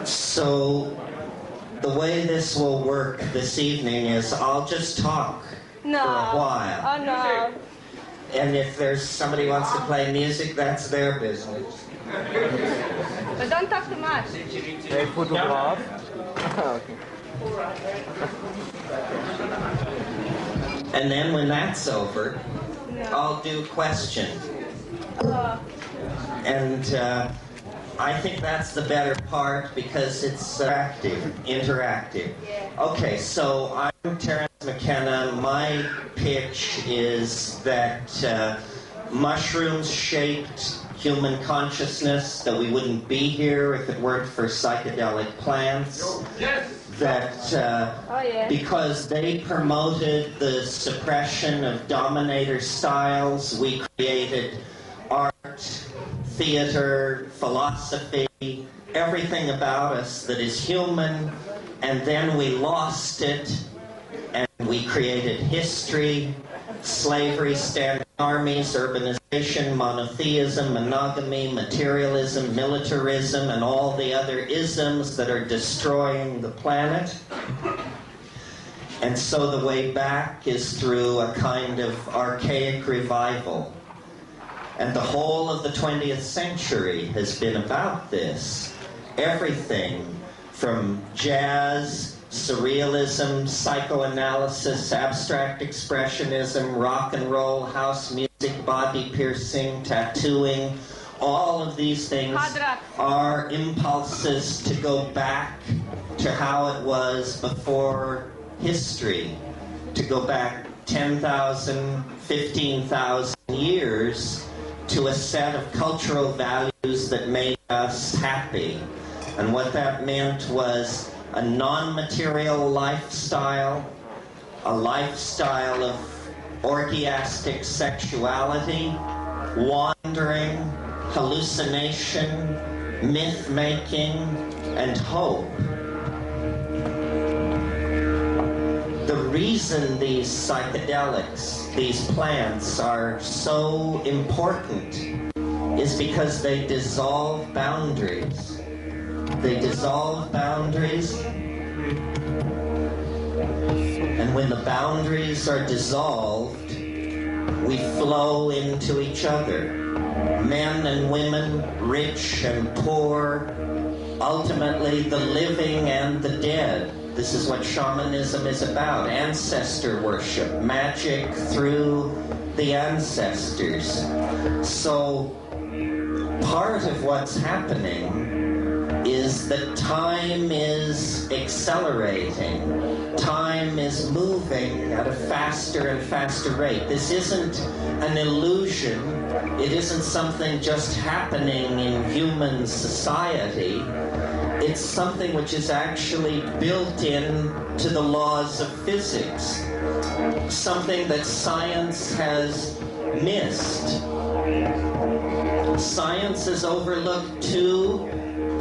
So the way this will work this evening is I'll just talk for a while. Oh, no. And if there's somebody who wants to play music, that's their business. But don't talk too much. Hey, photograph. Okay. And then when that's over, I'll do questions. And I think that's the better part because it's interactive. Okay, so I'm Terence McKenna. My pitch is that mushrooms shaped human consciousness, that we wouldn't be here if it weren't for psychedelic plants. That because they promoted the suppression of dominator styles, we created art, theater, philosophy, everything about us that is human, and then we lost it, and we created history, slavery, standing armies, urbanization, monotheism, monogamy, materialism, militarism, and all the other isms that are destroying the planet. And so the way back is through a kind of archaic revival. And the whole of the 20th century has been about this. Everything from jazz, surrealism, psychoanalysis, abstract expressionism, rock and roll, house music, body piercing, tattooing, all of these things are impulses to go back to how it was before history, to go back 10,000, 15,000 years to a set of cultural values that made us happy. And what that meant was a non-material lifestyle, a lifestyle of orgiastic sexuality, wandering, hallucination, myth-making, and hope. The reason these psychedelics, these plants, are so important is because they dissolve boundaries. They dissolve boundaries, and when the boundaries are dissolved, we flow into each other. Men and women, rich and poor, ultimately the living and the dead. This is what shamanism is about, ancestor worship, magic through the ancestors. So part of what's happening is that time is accelerating. Time is moving at a faster and faster rate. This isn't an illusion. It isn't something just happening in human society. It's something which is actually built in to the laws of physics. Something that science has missed. Science has overlooked two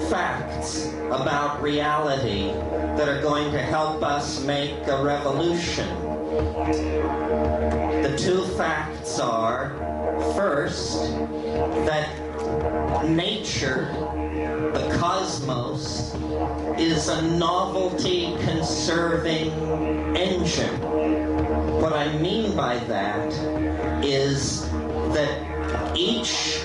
facts about reality that are going to help us make a revolution. The two facts are, first, that nature, the cosmos, is a novelty-conserving engine. What I mean by that is that each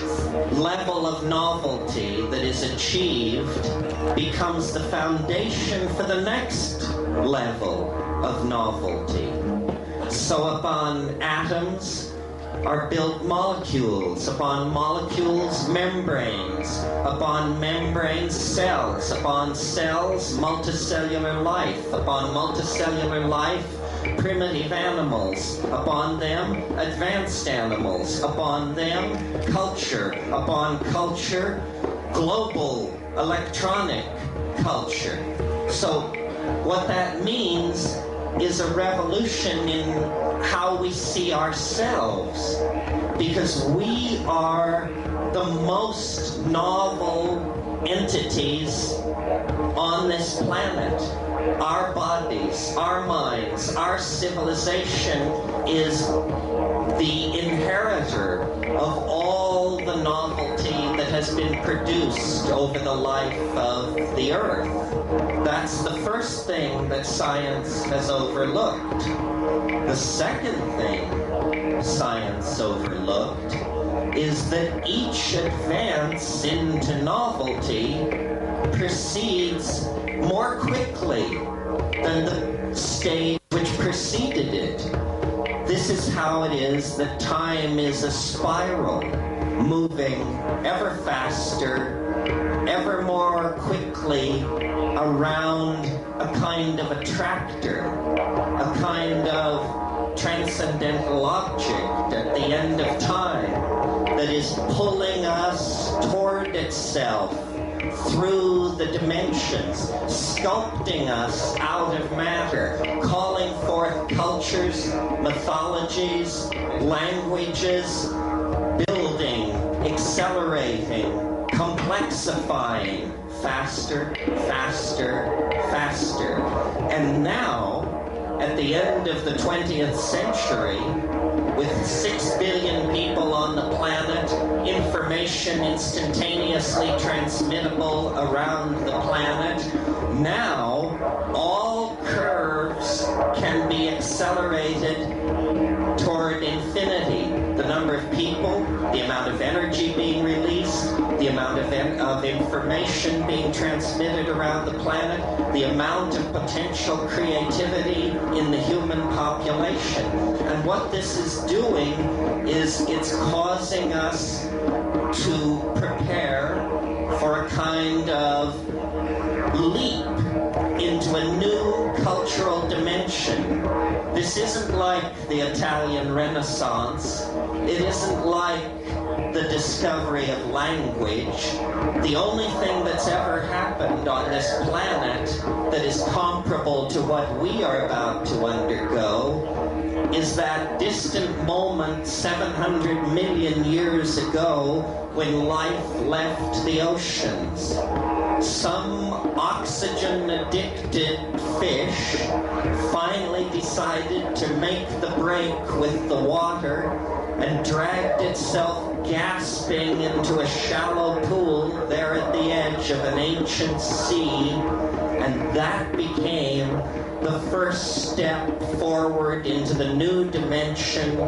level of novelty that is achieved becomes the foundation for the next level of novelty. So upon atoms are built molecules, upon molecules membranes, upon membranes cells, upon cells multicellular life, upon multicellular life primitive animals, upon them advanced animals, upon them culture, upon culture global electronic culture. So what that means is a revolution in how we see ourselves, because we are the most novel entities on this planet. Our bodies, our minds, our civilization is the inheritor of all the novelty that has been produced over the life of the Earth. That's the first thing that science has overlooked. The second thing science overlooked is that each advance into novelty proceeds more quickly than the stage which preceded it. This is how it is that time is a spiral, moving ever faster, ever more quickly around a kind of attractor, a kind of transcendental object at the end of time that is pulling us toward itself through the dimensions, sculpting us out of matter, calling forth cultures, mythologies, languages, building, accelerating, complexifying, faster, faster, faster. And now, at the end of the 20th century, with 6 billion people on the planet, information instantaneously transmittable around the planet, now all curves can be accelerated toward infinity. The number of people, the amount of energy being released, the amount of information being transmitted around the planet, the amount of potential creativity in the human population. And what this is doing is it's causing us to prepare for a kind of leap into a new cultural dimension. This isn't like the Italian Renaissance. It isn't like the discovery of language. The only thing that's ever happened on this planet that is comparable to what we are about to undergo is that distant moment 700 million years ago when life left the oceans. Some oxygen-addicted fish finally decided to make the break with the water and dragged itself gasping into a shallow pool there at the edge of an ancient sea, and that became the first step forward into the new dimension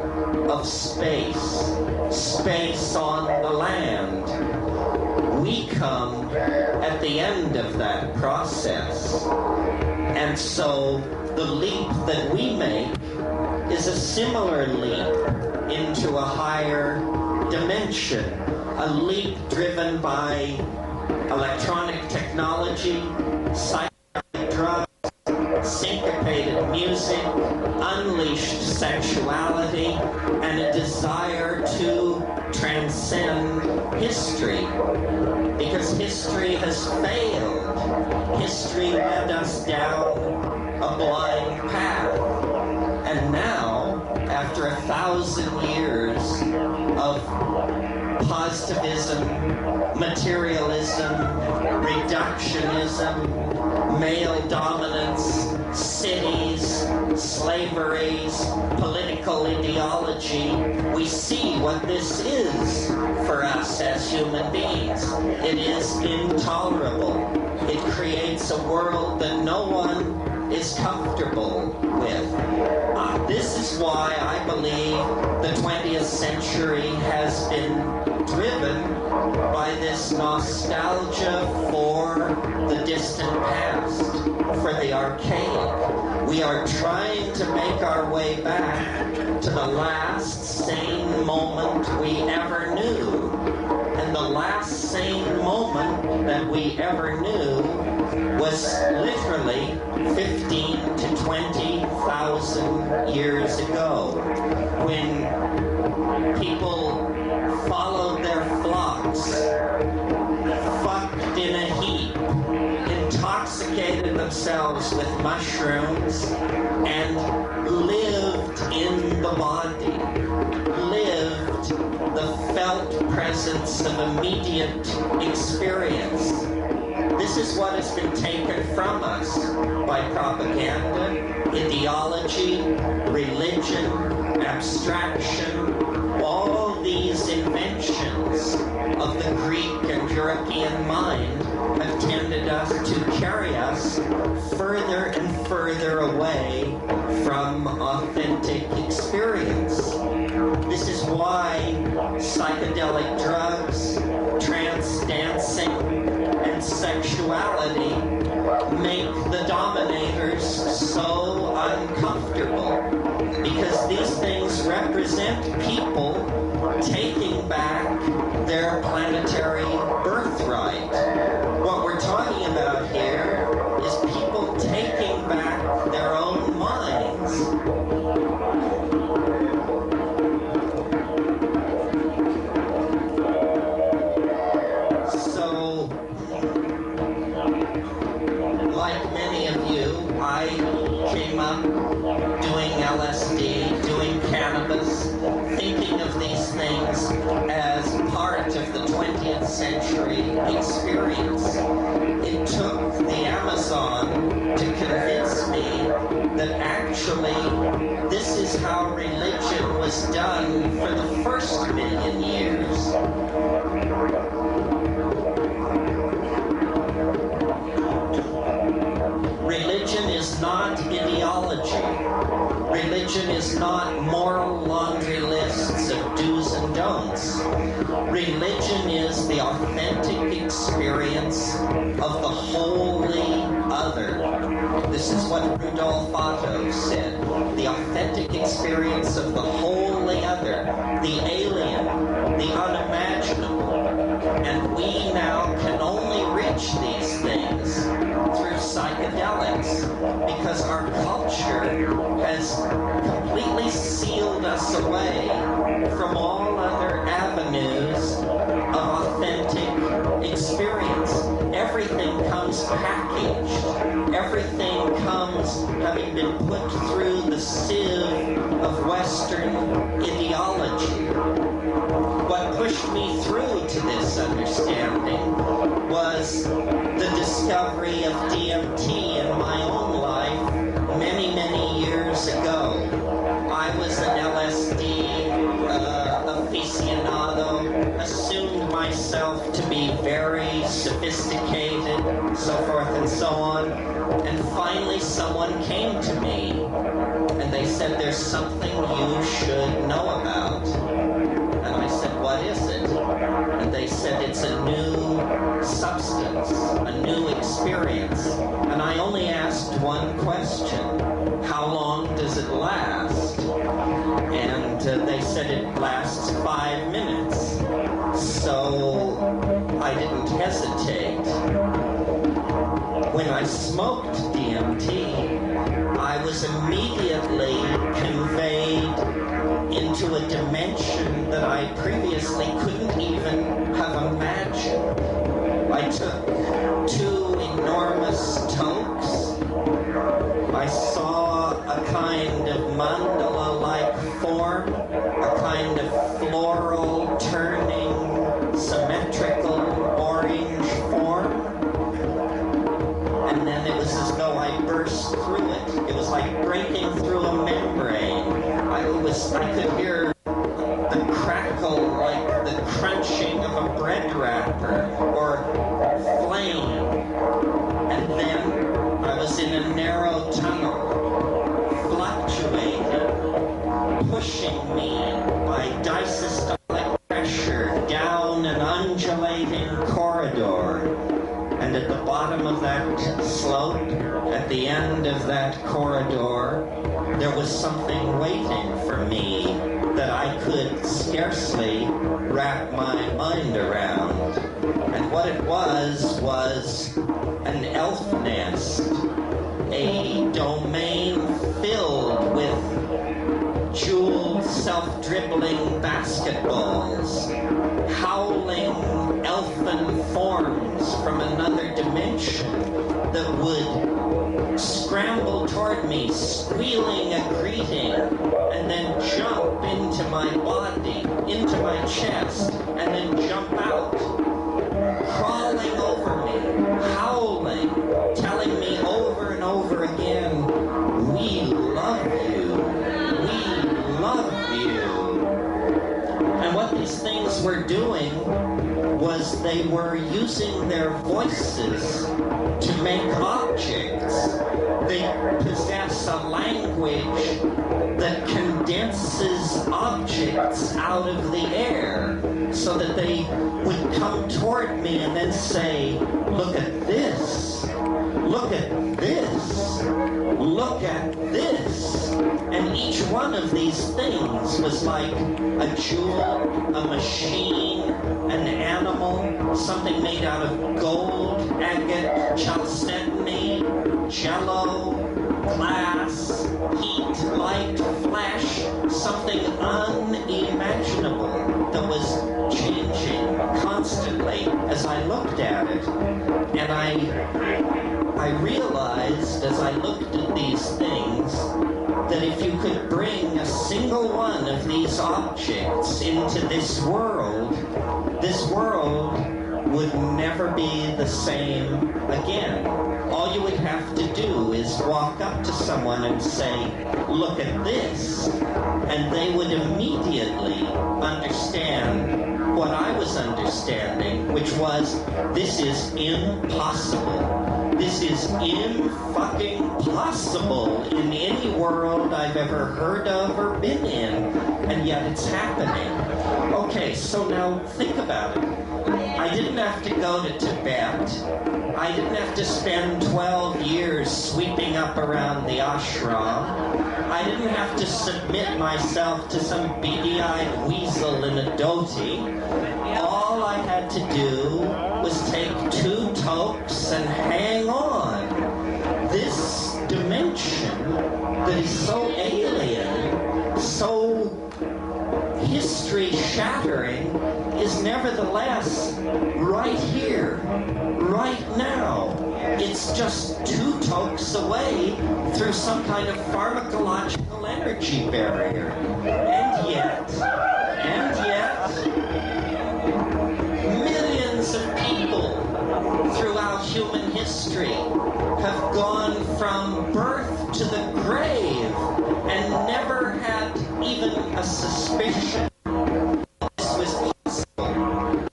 of space, space on the land. We come at the end of that process, and so the leap that we make is a similar leap into a higher dimension, a leap driven by electronic technology, psychedelic drugs, syncopated music, unleashed sexuality, and a desire to transcend history. Because history has failed. History led us down a blind path. And now, after 1,000 years of positivism, materialism, reductionism, male dominance, cities, slaveries, political ideology, we see what this is for us as human beings. It is intolerable. It creates a world that no one is comfortable with. This is why I believe the 20th century has been driven by this nostalgia for the distant past, for the archaic. We are trying to make our way back to the last sane moment we ever knew. And the last sane moment that we ever knew was literally 15 to 20,000 years ago, when people followed their flocks, fucked in a heap, intoxicated themselves with mushrooms, and lived in the body, lived the felt presence of immediate experience. This is what has been taken from us by propaganda, ideology, religion, abstraction, all these inventions of the Greek and European mind have tended us to carry us further and further away from authentic experience. This is why psychedelic drugs, trance dancing, and sexuality make the dominators so uncomfortable, because these things represent people taking back their planetary birthright. What we're talking about here is people taking back their own minds. So, like many of you, I came up doing LSD, doing cannabis, thinking of these things as part of the 20th century experience. It took the Amazon to convince me that actually this is how religion was done for the first million years. Religion is not ideology. Religion is not moral laundry lists of do's and don'ts. Religion is the authentic experience of the wholly other. This is what Rudolf Otto said. The authentic experience of the wholly other, the alien, the unimaginable. And we now can only reach these things through psychedelics, because our culture has completely sealed us away from all other avenues of authentic experience. Everything comes packaged. Everything comes having been put through the sieve of Western ideology. What pushed me through to this understanding was the discovery of DMT in my own life many, many years ago. I was an LSD aficionado, assumed myself to be very sophisticated, so forth and so on, and finally someone came to me and they said, there's something you should know about. And I said, what is it? And they said, it's a new substance, a new experience. And I only asked one question: how long does it last? And they said it lasts 5 minutes. So I didn't hesitate. When I smoked DMT, I was immediately conveyed into a dimension that I previously couldn't even have imagined. I took 2 enormous tokes. I saw a kind of mandala-like form, a kind of floral, turning, symmetrical orange form. And then it was as though I burst through it. It was like breaking through a membrane. I could hear the crackle, like the crunching of a bread wrapper, or flame. And then I was in a narrow tunnel, fluctuating, pushing me by disystolic pressure down an undulating corridor. And at the bottom of that slope, at the end of that corridor, there was something waiting for me that I could scarcely wrap my mind around. And what it was an elf nest, a domain filled with jeweled, self-dribbling basketballs, howling elfin forms from another dimension that would scramble toward me, squealing a greeting, and then jump into my body, into my chest, and then jump out, crawling over me, howling, telling me over and over again, we love you, we love you. And what these things were doing they were using their voices to make objects. They possess a language that condenses objects out of the air so that they would come toward me and then say, look at this, look at this, look at this. And each one of these things was like a jewel, a machine, an animal, something made out of gold, agate, chalcedony, jello, glass, heat, light, flash, something unimaginable that was changing constantly as I looked at it. And I realized as I looked at these things that if you could bring a single one of these objects into this world would never be the same again. All you would have to do is walk up to someone and say, look at this, and they would immediately understand what I was understanding, which was, this is impossible. This is impossible in any world I've ever heard of or been in, and yet it's happening. Okay, so now think about it. I didn't have to go to Tibet. I didn't have to spend 12 years sweeping up around the ashram. I didn't have to submit myself to some beady-eyed weasel in a dhoti. All I had to do was take 2 tokes and hang on. This dimension that is so alien, so history-shattering, is nevertheless right here, right now. It's just 2 tokes away through some kind of pharmacological energy barrier. And yet, millions of people throughout human history have gone from birth to the grave and never had even a suspicion this was possible.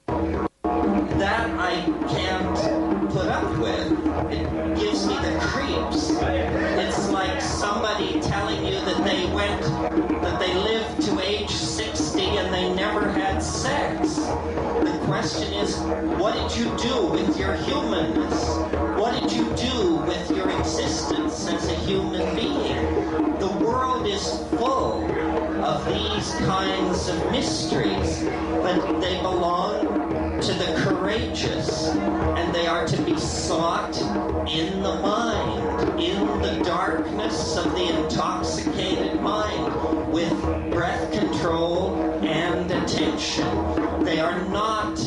That I can't put up with. It gives me the creeps. It's like somebody telling you that they lived to age 60 and they never had sex. The question is, what did you do with your humanness? What did you do with your existence as a human being? The world is full of these kinds of mysteries, but they belong to the courageous, and they are to be sought in the mind, in the darkness of the intoxicated mind, with breath control and attention. They are not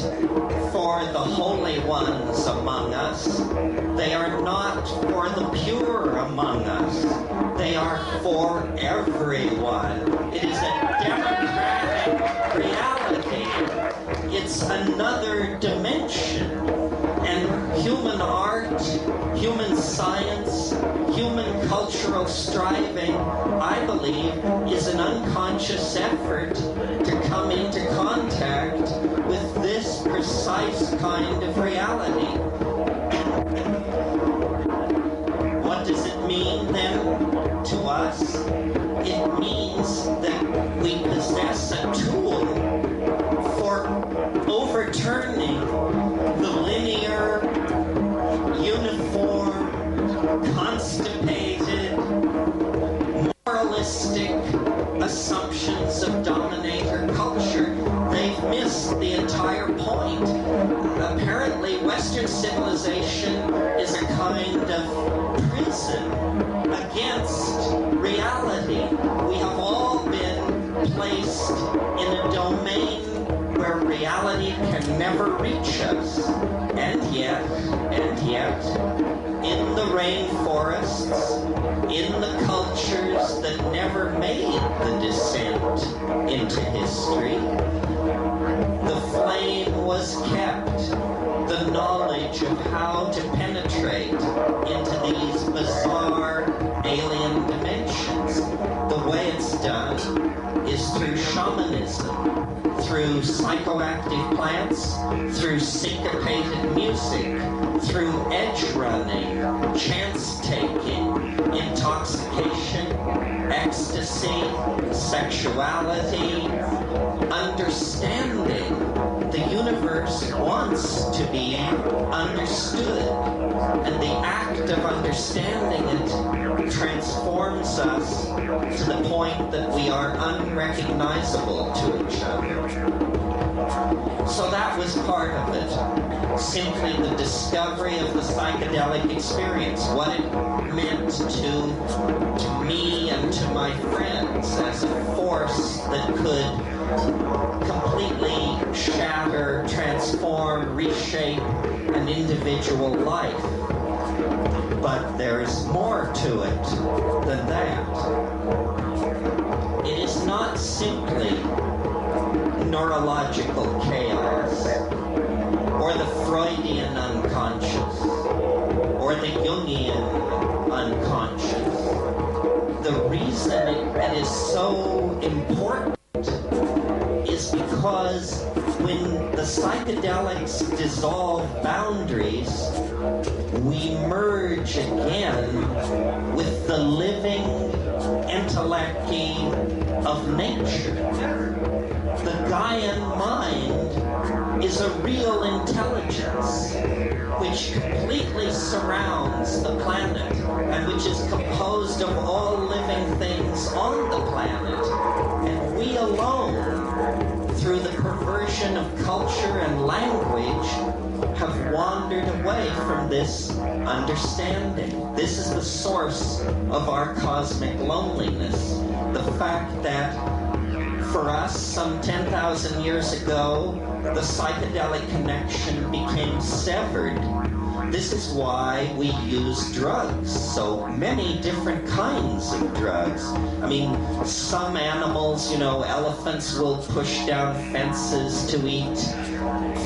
for the holy ones among us. They are not for the pure among us. They are for everyone. It is a democratic reality. It's another dimension. And human art, human science, human cultural striving, I believe, is an unconscious effort to come into contact with this precise kind of reality. What does it mean then to us? It means that we possess a tool for overturning the linear, uniform, constipated, moralistic assumptions of dominator culture. They've missed the entire point. Apparently, Western civilization is a kind of prison against reality. We have all been placed in a domain where reality can never reach us. And yet, in the rainforests, in the cultures that never made the descent into history, the flame was kept. The knowledge of how to penetrate into these bizarre alien dimensions. The way it's done is through shamanism, through psychoactive plants, through syncopated music, through edge running, chance taking, intoxication, ecstasy, sexuality, understanding. The universe wants to be understood, and the act of understanding it transforms us to the point that we are unrecognizable to each other. So that was part of it. Simply the discovery of the psychedelic experience, what it meant to me and to my friends as a force that could completely shatter, transform, reshape an individual life. But there's more to it than that. It is not simply neurological chaos, or the Freudian unconscious, or the Jungian unconscious. The reason it is so important is because when the psychedelics dissolve boundaries, we merge again with the living intellect of nature. The Gaian mind is a real intelligence which completely surrounds the planet and which is composed of all living things on the planet. And we alone, through the perversion of culture and language, have wandered away from this understanding. This is the source of our cosmic loneliness. The fact that for us, some 10,000 years ago, the psychedelic connection became severed. This is why we use drugs, so many different kinds of drugs. I mean, some animals, elephants will push down fences to eat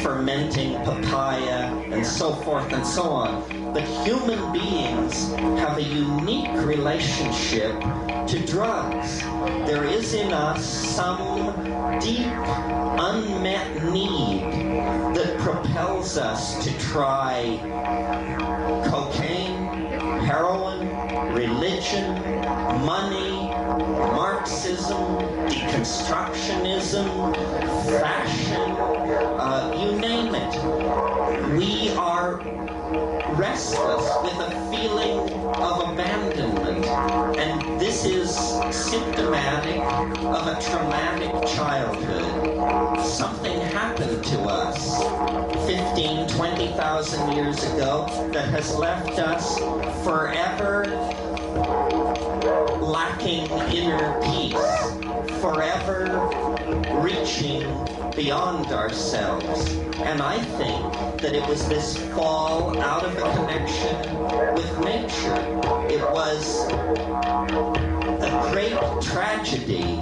fermenting papaya and so forth and so on. But human beings have a unique relationship to drugs. There is in us some deep, unmet need that propels us to try cocaine, heroin, religion, money, Marxism, deconstructionism, fashion, you name it. We are restless with a feeling of abandonment, and this is symptomatic of a traumatic childhood. Something happened to us 15, 20,000 years ago that has left us forever lacking inner peace, forever reaching beyond ourselves. And I think that it was this fall out of a connection with nature. It was a great tragedy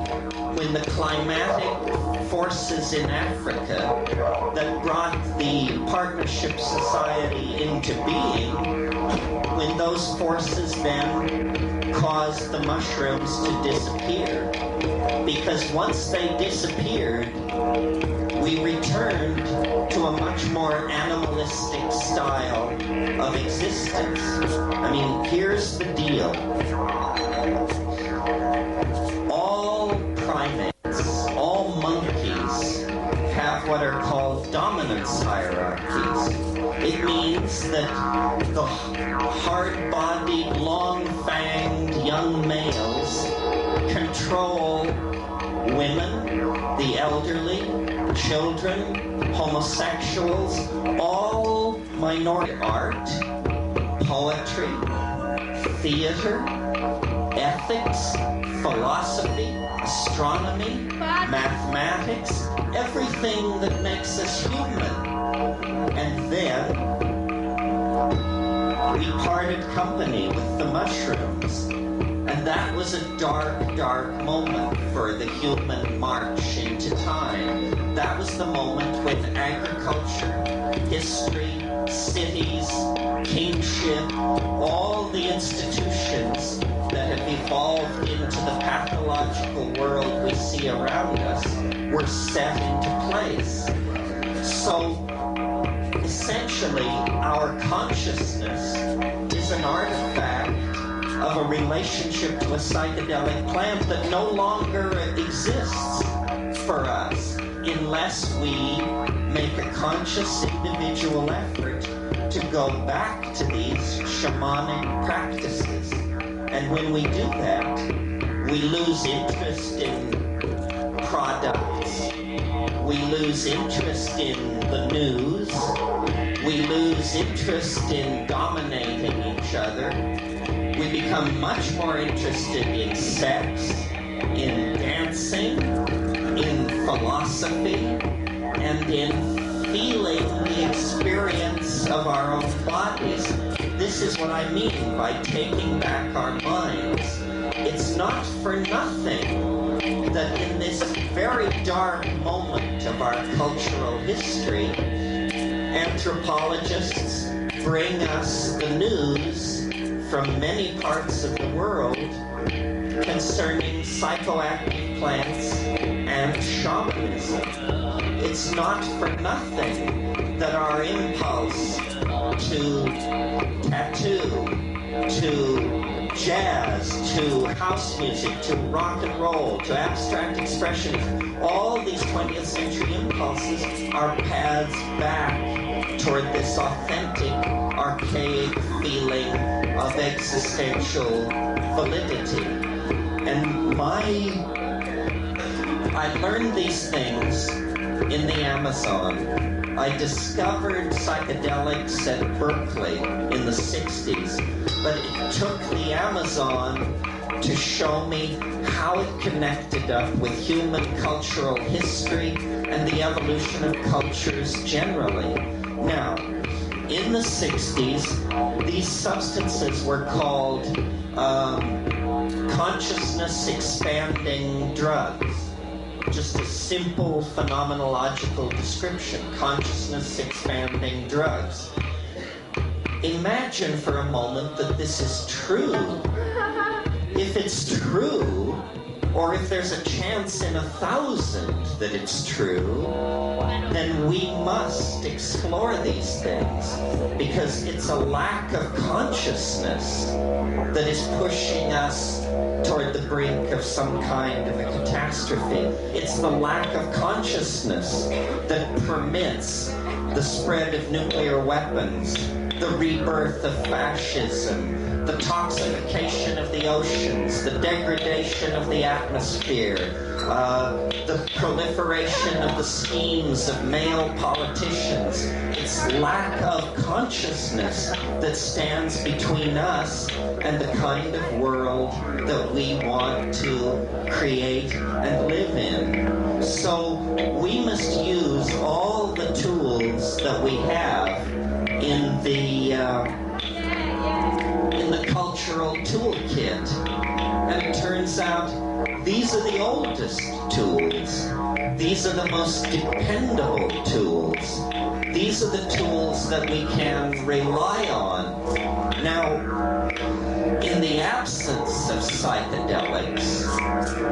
when the climatic forces in Africa that brought the Partnership Society into being, when those forces then caused the mushrooms to disappear. Because once they disappeared, we returned to a much more animalistic style of existence. I mean, here's the deal. All primates, all monkeys, have what are called dominance hierarchies. It means that the hard-bodied, long-fanged young males control women, the elderly, children, homosexuals, all minority art, poetry, theater, ethics, philosophy, astronomy, mathematics, everything that makes us human. And then we parted company with the mushrooms. And that was a dark, dark moment for the human march into time. That was the moment when agriculture, history, cities, kingship, all the institutions that have evolved into the pathological world we see around us were set into place. So essentially, our consciousness is an artifact of a relationship to a psychedelic plant that no longer exists for us unless we make a conscious individual effort to go back to these shamanic practices. And when we do that, we lose interest in products, we lose interest in the news, we lose interest in dominating each other, we become much more interested in sex, in dancing, in philosophy, and in feeling the experience of our own bodies. This is what I mean by taking back our minds. It's not for nothing that in this very dark moment of our cultural history, anthropologists bring us the news from many parts of the world concerning psychoactive plants and shamanism. It's not for nothing that our impulse to tattoo, to jazz, to house music, to rock and roll, to abstract expressionism, all these 20th century impulses are paths back toward this authentic, archaic feeling of existential validity. And I learned these things in the Amazon. I discovered psychedelics at Berkeley in the 60s, but it took the Amazon to show me how it connected up with human cultural history and the evolution of cultures generally. Now, in the 60s, these substances were called consciousness expanding drugs. Just a simple phenomenological description, consciousness expanding drugs. Imagine for a moment that this is true. If it's true, or if there's a chance in 1,000 that it's true, then we must explore these things, because it's a lack of consciousness that is pushing us toward the brink of some kind of a catastrophe. It's the lack of consciousness that permits the spread of nuclear weapons, the rebirth of fascism, the toxification of the oceans, the degradation of the atmosphere, the proliferation of the schemes of male politicians. It's lack of consciousness that stands between us and the kind of world that we want to create and live in. So we must use all the tools that we have in the cultural toolkit. And it turns out these are the oldest tools. These are the most dependable tools. These are the tools that we can rely on. Now, in the absence of psychedelics,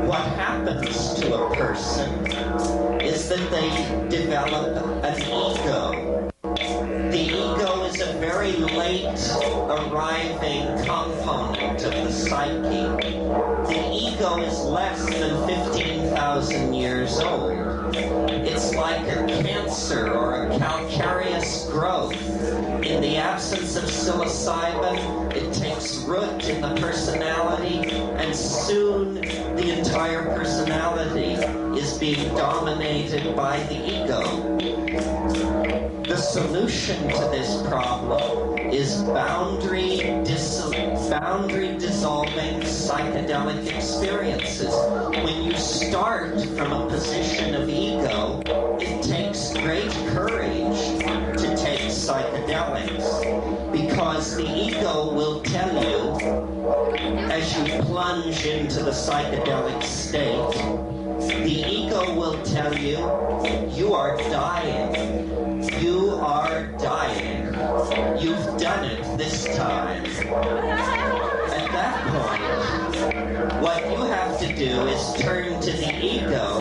what happens to a person is that they develop an ego. The ego is a very late arriving component of the psyche. The ego is less than 15,000 years old. It's like a cancer or a calcareous growth. In the absence of psilocybin, it takes root in the personality, and soon the entire personality is being dominated by the ego. The solution to this problem is boundary dissolving psychedelic experiences. When you start from a position of ego, it takes great courage to take psychedelics, because the ego will tell you, as you plunge into the psychedelic state, the ego will tell you, you are dying. You are dying. You've done it this time. At that point, what you have to do is turn to the ego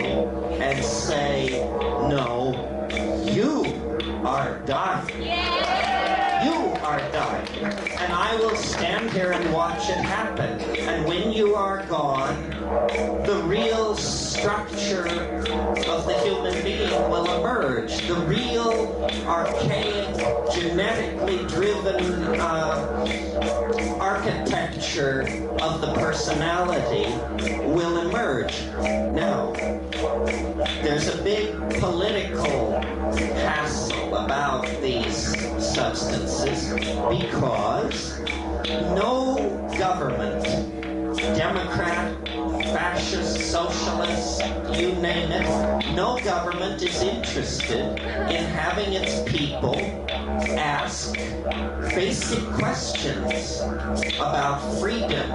and say, no, you are dying. You are dying. And I will stand here and watch it happen. And when you are gone, the real structure of the human being will emerge. The real archaic, genetically driven architecture of the personality will emerge. Now, there's a big political hassle about these substances because no government, Democrat, fascist, socialist, you name it, no government is interested in having its people ask basic questions about freedom,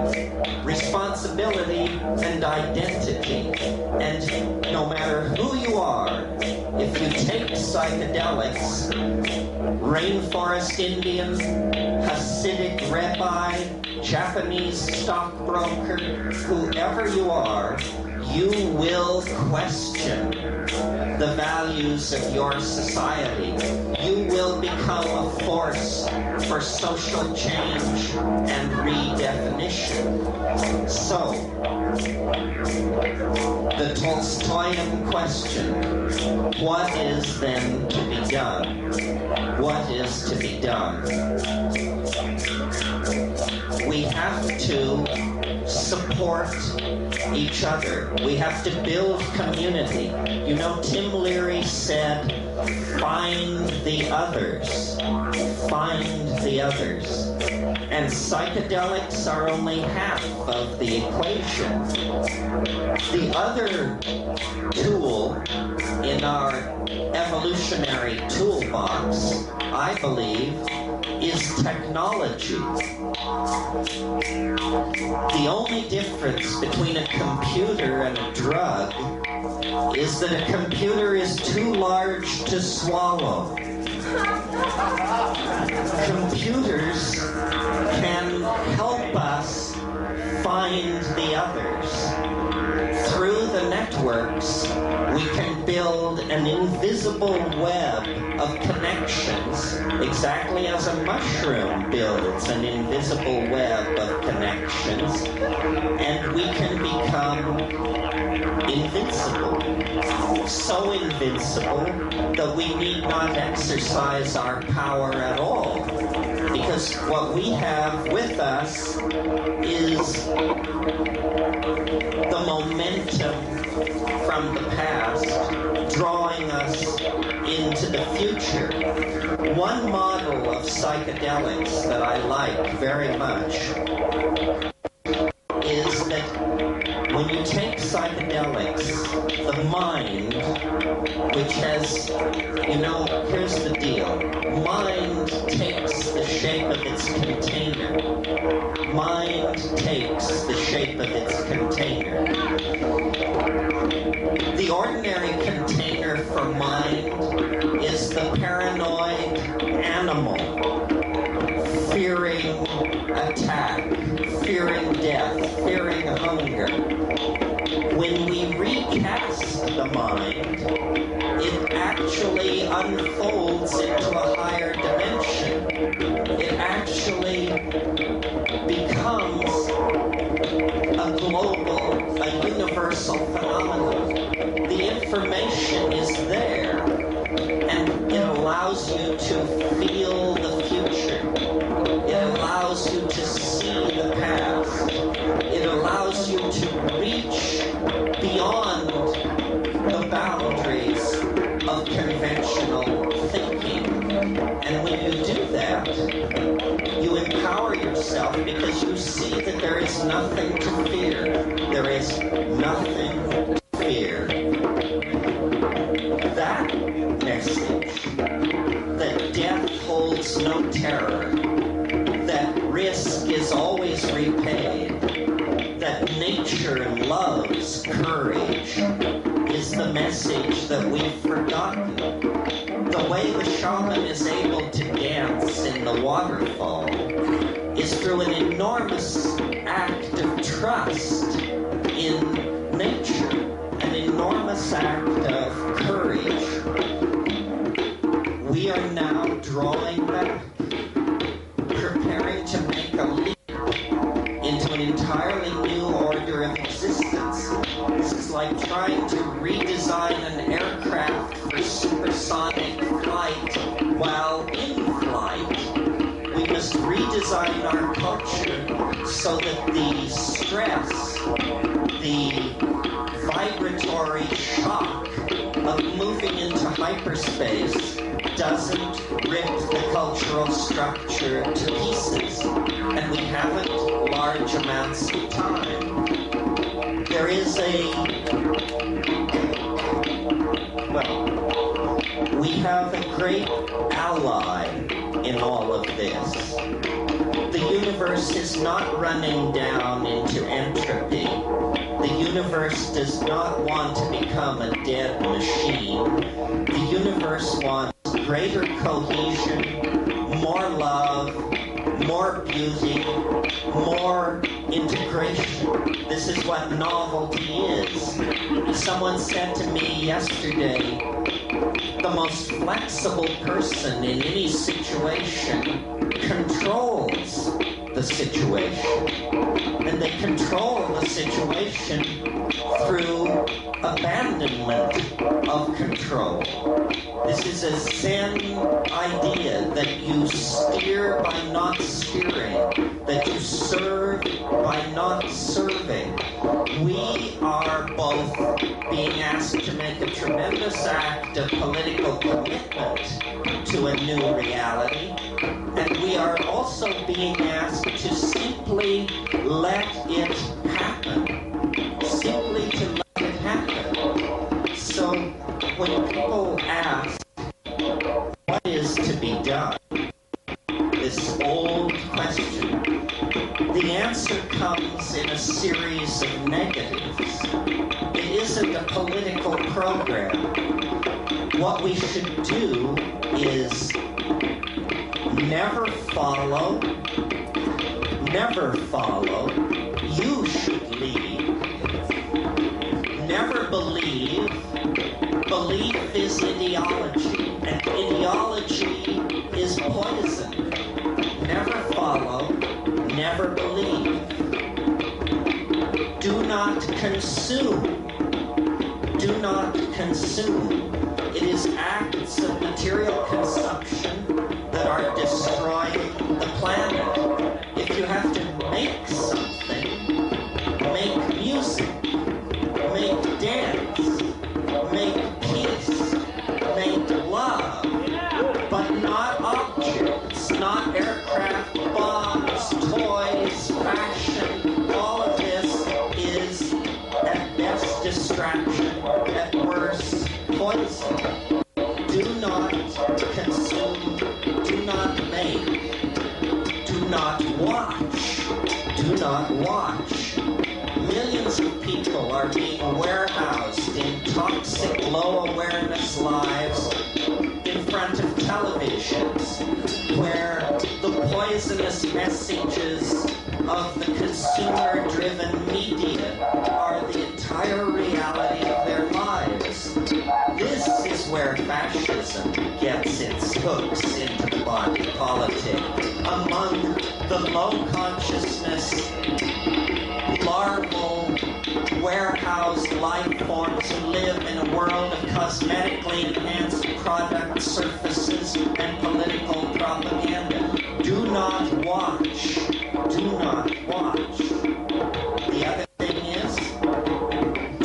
responsibility, and identity. And no matter who you are, if you take psychedelics, rainforest Indian, Hasidic rabbi, Japanese stockbroker, whoever you are, you will question the values of your society. You will become a force for social change and redefinition. So, the Tolstoyan question, what is then to be done? What is to be done? We have to support each other. We have to build community. You know, Tim Leary said, find the others. Find the others. And psychedelics are only half of the equation. The other tool in our evolutionary toolbox, I believe, is technology. The only difference between a computer and a drug is that a computer is too large to swallow. Computers can help us find the others. Through the networks, we can build an invisible web of connections, exactly as a mushroom builds an invisible web of connections, and we can become invincible. So invincible that we need not exercise our power at all. Because what we have with us is the momentum from the past drawing us into the future. One model of psychedelics that I like very much is that when you take psychedelics, the mind, which has, you know, here's the deal. Mind takes the shape of its container. Mind takes the shape of its container. The ordinary container for mind is the paranoid animal, fearing attack, fearing death, fearing hunger. When we recast the mind, it actually unfolds into a higher dimension. It actually becomes a global, a universal phenomenon. The information is there, and it allows you to feel the future. It allows you to see the past. It allows you to reach beyond the boundaries of conventional thinking. And when you do that, you empower yourself because you see that there is nothing to fear. There is nothing to fear. That message, that death holds no terror, that risk is always repaid, that nature loves courage, is the message that we've forgotten. The way the shaman is able to dance in the waterfall is through an enormous act of trust in nature, an enormous enormous act of courage, we are now drawing back, preparing to make a leap into an entirely new order of existence. This is like trying to redesign an aircraft for supersonic flight while in flight. We must redesign our culture so that the stress, the vibratory shock of moving into hyperspace doesn't rip the cultural structure to pieces, and we haven't large amounts of time. There is we have a great ally in all of this. The universe is not running down into entropy. The universe does not want to become a dead machine. The universe wants greater cohesion, more love, more beauty, more integration. This is what novelty is. Someone said to me yesterday, the most flexible person in any situation controls the situation. And they control the situation through abandonment of control. This is a Zen idea that you steer by not steering, that you serve by not serving. We are both being asked to make a tremendous act of political commitment to a new reality, and we are also being asked to simply let it happen. Simply to let it happen. So when people ask, what is to be done? This old question. The answer comes in a series of negatives. It isn't a political program. What we should do is never follow. You should lead. Never believe. Belief is ideology, and ideology is poison. Never follow, never believe. Do not consume. Do not consume. It is acts of material consumption that are destroying the planet. If you have to make something, make music, make dance, make peace, make love, but not objects, not aircraft, bombs, toys, fashion. All of this is at best distraction, at worst poison. Do not consume, do not make, do not watch, do not watch. Millions of people are being warehoused in toxic, low-awareness lives in front of televisions, where the poisonous messages of the consumer-driven media are the entire reality of their lives. This is where fascism gets its hooks into the body politic. Among the low-consciousness, larval, warehoused life forms who live in a world of cosmetically enhanced product surfaces and political propaganda. Do not watch. Do not watch. The other thing is,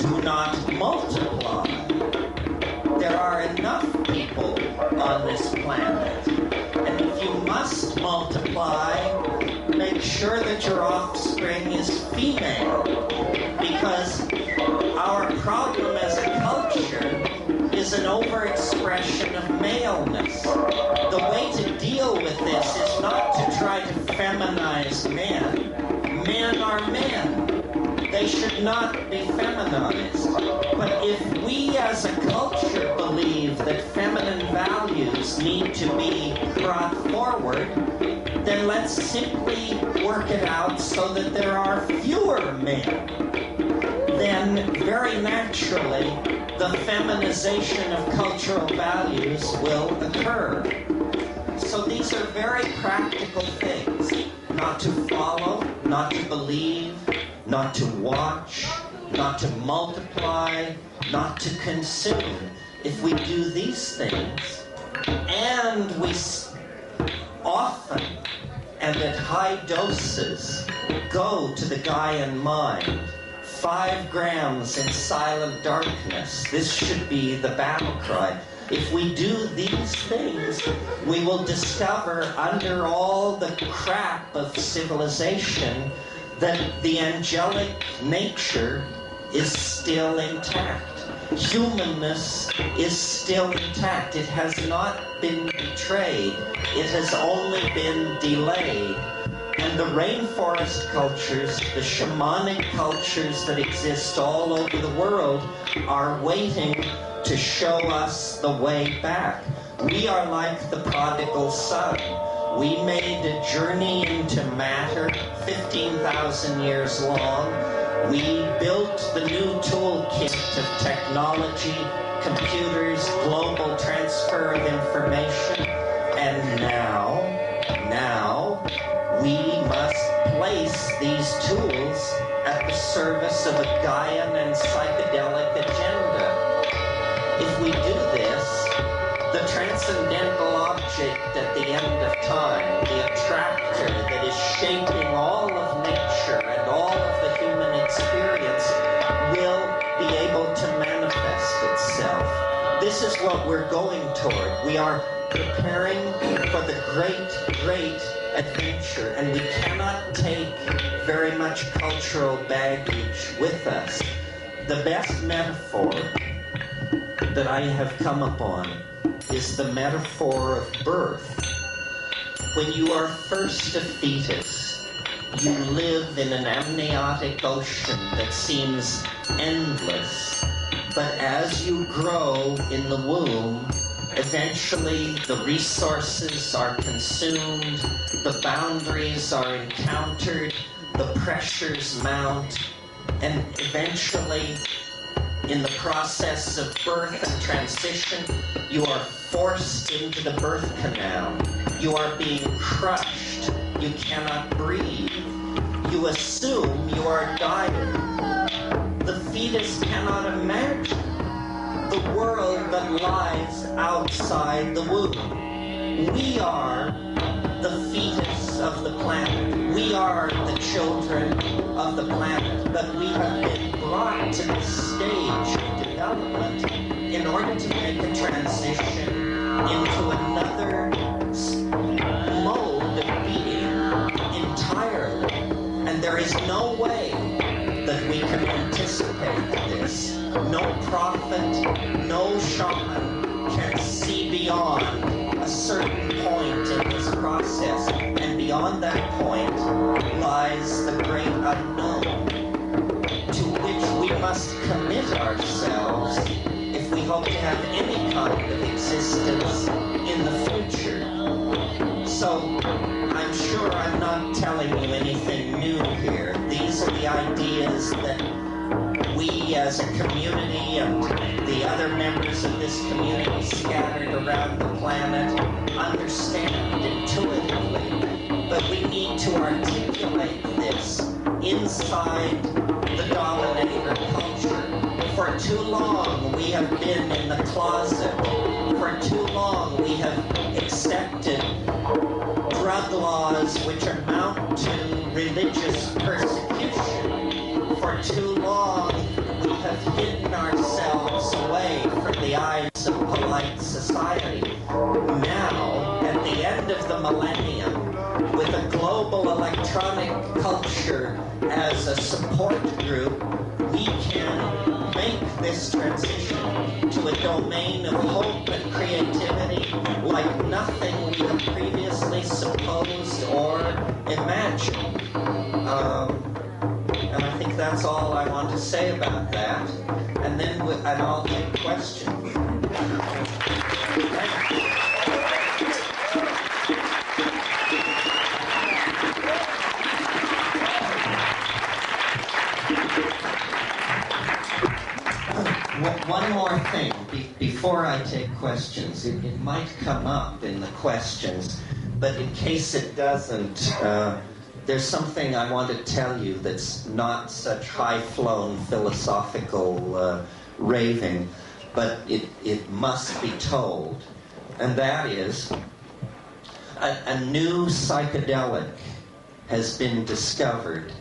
do not multiply. There are enough people on this planet, and if you must multiply, make sure that your offspring is female, because our problem as a culture is an overexpression of maleness. The way to deal with this is not to try to feminize men. Men are men. They should not be feminized. But if we as a culture believe that feminine values need to be brought forward, then let's simply work it out so that there are fewer men than then very naturally the feminization of cultural values will occur. So these are very practical things. Not to follow, not to believe, not to watch, not to multiply, not to consume. If we do these things, and we often and at high doses go to the Gaian mind, 5 grams in silent darkness, this should be the battle cry. If we do these things, we will discover under all the crap of civilization that the angelic nature is still intact. Humanness is still intact. It has not been betrayed. It has only been delayed. And the rainforest cultures, the shamanic cultures that exist all over the world are waiting to show us the way back. We are like the prodigal son. We made a journey into matter 15,000 years long. We built the new toolkit of technology, computers, global transfer of information, and now we must place these tools at the service of a Gaian and psychedelic agenda. If we do this, the transcendental object at the end of time, the attractor that is shaping all of nature and all of the human experience, will be able to manifest itself. This is what we're going toward. We are preparing for the great adventure, and we cannot take very much cultural baggage with us. The best metaphor that I have come upon is the metaphor of birth. When you are first a fetus, you live in an amniotic ocean that seems endless. But as you grow in the womb, eventually the resources are consumed, the boundaries are encountered, the pressures mount, and eventually, in the process of birth and transition, you are forced into the birth canal. You are being crushed. You cannot breathe. You assume you are dying. The fetus cannot imagine the world that lies outside the womb. We are the fetus of the planet. We are the children of the planet. But we have been brought to this stage of development in order to make a transition into another mode of being entirely. And there is no way that we can anticipate this. No prophet, no shaman can see beyond a certain point in this process. And beyond that point lies the great unknown, to which we must commit ourselves if we hope to have any kind of existence in the future. So I'm sure I'm not telling you anything new here. These are the ideas that we as a community and the other members of this community scattered around the planet understand intuitively. But we need to articulate this inside the dominator culture. For too long we have been in the closet. For too long we have accepted drug laws which amount to religious persecution. For too long we have hidden ourselves away from the eyes of polite society. Now, at the end of the millennium, with a global electronic culture as a support group, we can make this transition to a domain of hope and creativity like nothing we have previously supposed or imagined. And I think that's all I want to say about that. And then and I'll take questions. Thank you. before I take questions, it might come up in the questions, but in case it doesn't, there's something I want to tell you that's not such high-flown philosophical raving, but it must be told. And that is, a new psychedelic has been discovered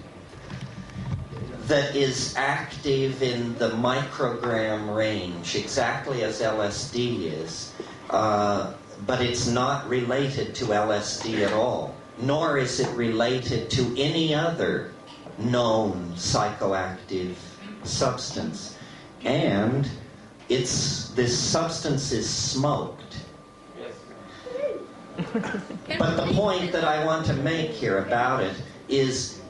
that is active in the microgram range, exactly as LSD is, but it's not related to LSD at all, nor is it related to any other known psychoactive substance. And this substance is smoked. But the point that I want to make here about it is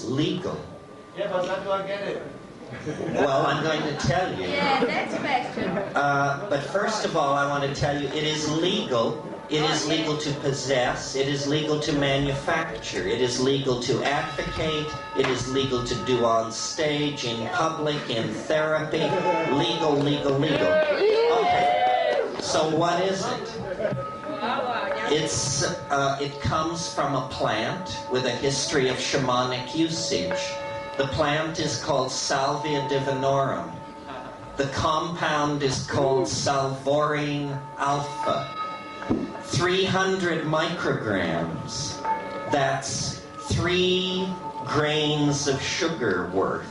legal. Yeah, but how do I get it? Well, I'm going to tell you. Yeah, that's a question. But first of all, I want to tell you it is legal. It is legal to possess. It is legal to manufacture. It is legal to advocate. It is legal to do on stage, in public, in therapy. Legal, legal, legal. Okay. So what is it? It comes from a plant with a history of shamanic usage. The plant is called Salvia divinorum. The compound is called salvorine alpha. 300 micrograms. That's 3 grains of sugar worth.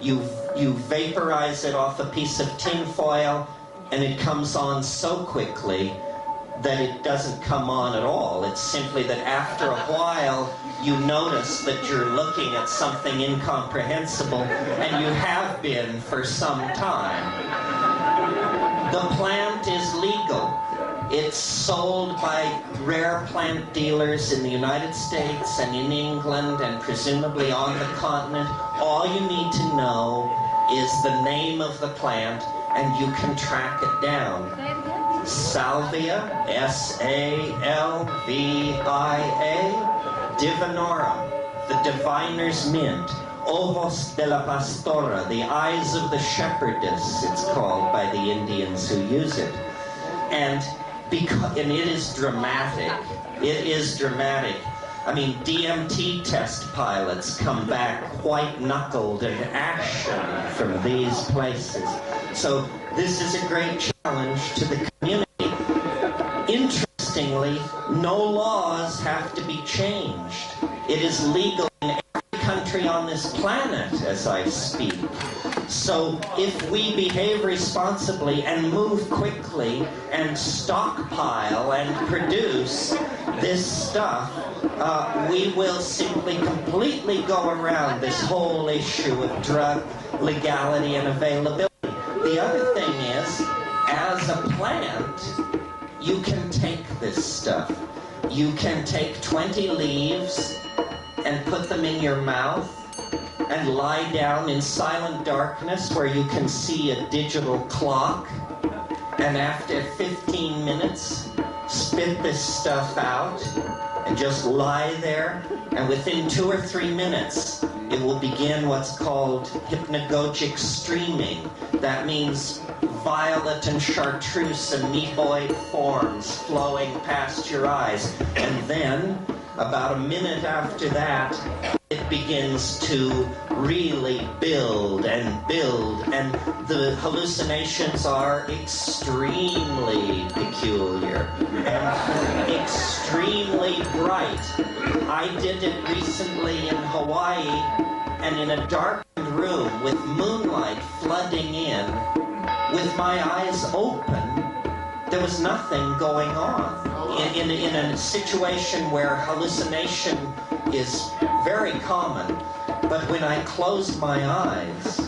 You vaporize it off a piece of tin foil, and it comes on so quickly that it doesn't come on at all. It's simply that after a while, you notice that you're looking at something incomprehensible, and you have been for some time. The plant is legal. It's sold by rare plant dealers in the United States and in England and presumably on the continent. All you need to know is the name of the plant, and you can track it down. Salvia, S-A-L-V-I-A, divinorum, the diviner's mint, ovos de la pastora, the eyes of the shepherdess, it's called by the Indians who use it. And it is dramatic. It is dramatic. I mean, DMT test pilots come back white-knuckled and ashen from these places. So this is a great challenge to the community. Interestingly, no laws have to be changed. It is legal in every country on this planet as I speak. So if we behave responsibly and move quickly and stockpile and produce this stuff, we will simply completely go around this whole issue of drug legality and availability. The other thing is, as a plant, you can take this stuff. You can take 20 leaves and put them in your mouth and lie down in silent darkness where you can see a digital clock, and after 15 minutes, spit this stuff out and just lie there, and within 2 or 3 minutes, it will begin what's called hypnagogic streaming. That means violet and chartreuse amoeboid forms flowing past your eyes. And then, about a minute after that, it begins to really build, and the hallucinations are extremely peculiar and extremely bright. I did it recently in Hawaii, and in a darkened room with moonlight flooding in, with my eyes open, there was nothing going on. In a situation where hallucination is very common, but when I closed my eyes,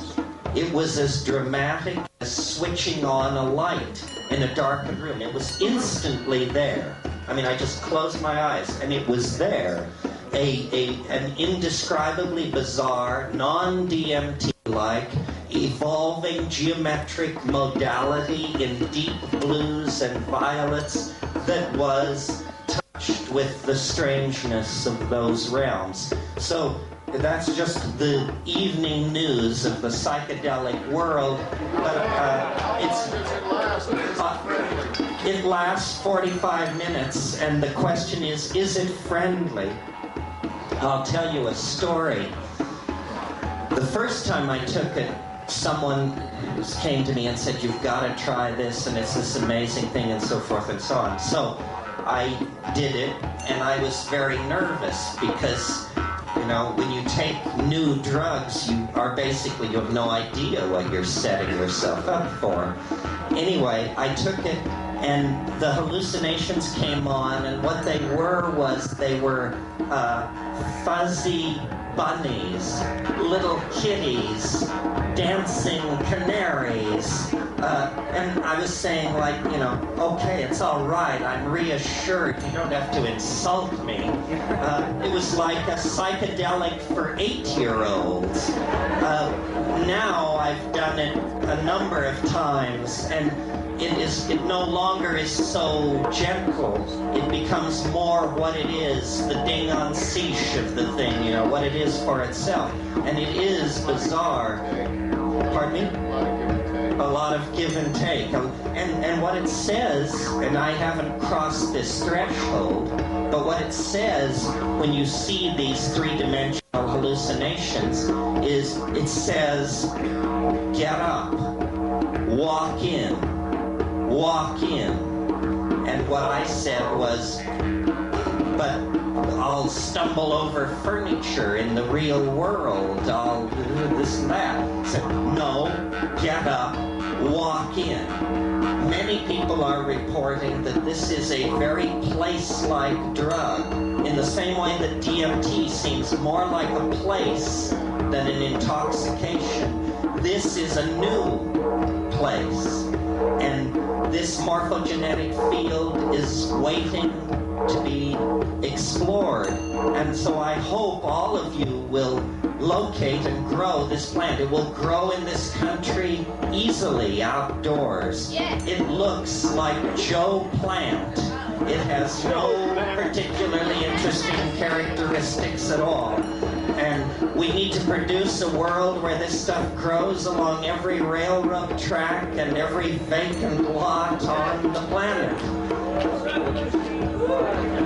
it was as dramatic as switching on a light in a darkened room. It was instantly there. I mean, I just closed my eyes, and it was there. An indescribably bizarre, non-DMT-like, evolving geometric modality in deep blues and violets that was touched with the strangeness of those realms. So that's just the evening news of the psychedelic world. But it lasts 45 minutes, and the question is it friendly? I'll tell you a story. The first time I took it, someone came to me and said, "You've got to try this, and it's this amazing thing," and so forth and so on. So I did it, and I was very nervous because, you know, when you take new drugs, you have no idea what you're setting yourself up for. Anyway, I took it, and the hallucinations came on, and what they were fuzzy bunnies, little kitties, dancing canaries, and I was saying, like, you know, okay, it's all right, I'm reassured, you don't have to insult me. It was like a psychedelic for 8-year-olds. Now I've done it a number of times, and it no longer is so gentle. It becomes more what it is, the ding-on-ciche of the thing, you know, what it is for itself. And it is bizarre. Pardon me? A lot of give and take. And what it says, and I haven't crossed this threshold, but what it says when you see these three-dimensional hallucinations is it says, get up, walk in. And what I said was, but I'll stumble over furniture in the real world, I'll do this and that. I said, no, get up, walk in. Many people are reporting that this is a very place-like drug, in the same way that DMT seems more like a place than an intoxication. This is a new place. And this morphogenetic field is waiting to be explored. And so I hope all of you will locate and grow this plant. It will grow in this country easily outdoors. Yes. It looks like Joe Plant. It has no particularly interesting characteristics at all. And we need to produce a world where this stuff grows along every railroad track and every vacant lot on the planet.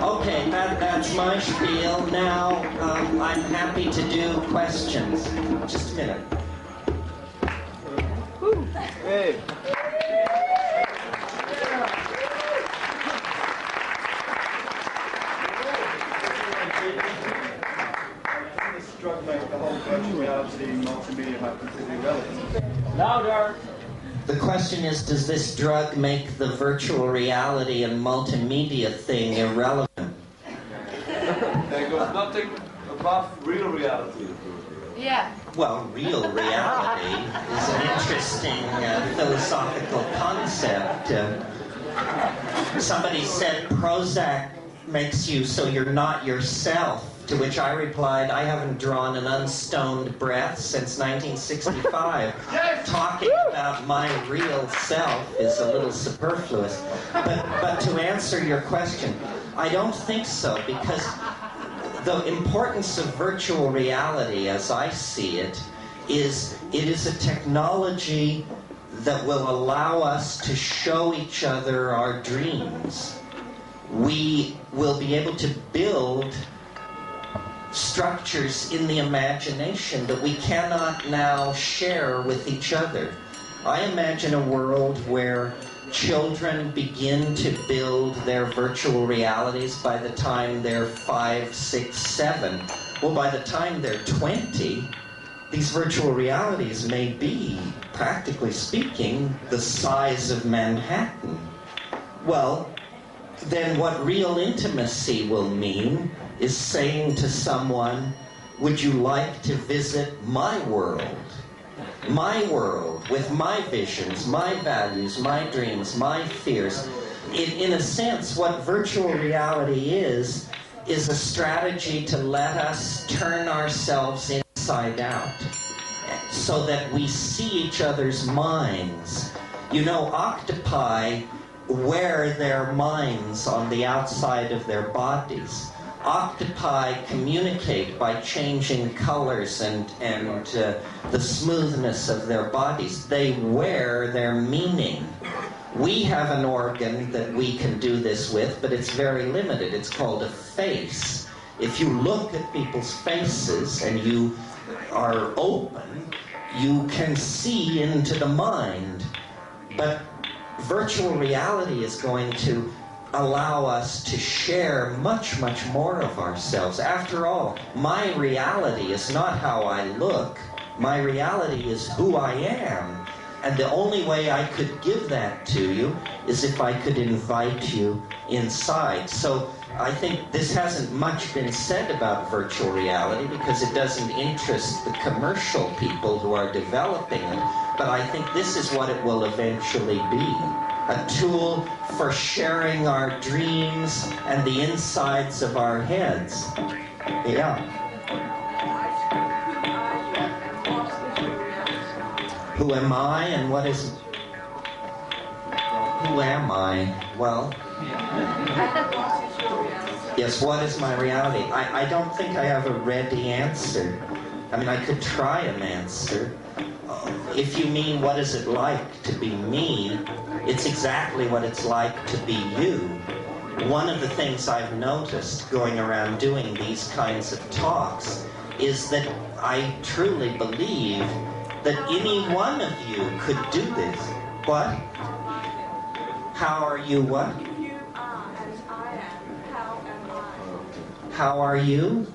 Okay, that's my spiel. Now, I'm happy to do questions. Just a minute. Hey. This drug makes the whole virtual reality multimedia have completely relevant. Louder! The question is, does this drug make the virtual reality and multimedia thing irrelevant? There goes nothing above real reality. Yeah. Well, real reality is an interesting philosophical concept. Somebody said Prozac makes you so you're not yourself, to which I replied, I haven't drawn an unstoned breath since 1965. Yes! Talking about my real self is a little superfluous. But to answer your question, I don't think so, because the importance of virtual reality, as I see it is a technology that will allow us to show each other our dreams. We will be able to build structures in the imagination that we cannot now share with each other. I imagine a world where children begin to build their virtual realities by the time they're 5, 6, 7. Well, by the time they're 20, these virtual realities may be, practically speaking, the size of Manhattan. Well, then what real intimacy will mean is saying to someone, would you like to visit my world? My world, with my visions, my values, my dreams, my fears. In a sense, what virtual reality is a strategy to let us turn ourselves inside out so that we see each other's minds. You know, octopi wear their minds on the outside of their bodies. octopi communicate by changing colors and the smoothness of their bodies. They wear their meaning. We have an organ that we can do this with, but it's very limited. It's called a face. If you look at people's faces and you are open, you can see into the mind. But virtual reality is going to allow us to share much, much more of ourselves. After all, my reality is not how I look. My reality is who I am. And the only way I could give that to you is if I could invite you inside. So I think this hasn't much been said about virtual reality because it doesn't interest the commercial people who are developing it. But I think this is what it will eventually be. A tool for sharing our dreams and the insides of our heads. Yeah. Who am I and what is... Who am I? Well... Yes, what is my reality? I don't think I have a ready answer. I mean, I could try an answer. If you mean what is it like to be me, it's exactly what it's like to be you. One of the things I've noticed going around doing these kinds of talks is that I truly believe that any one of you could do this. What? How are you what? You are as I am. How am I? How are you?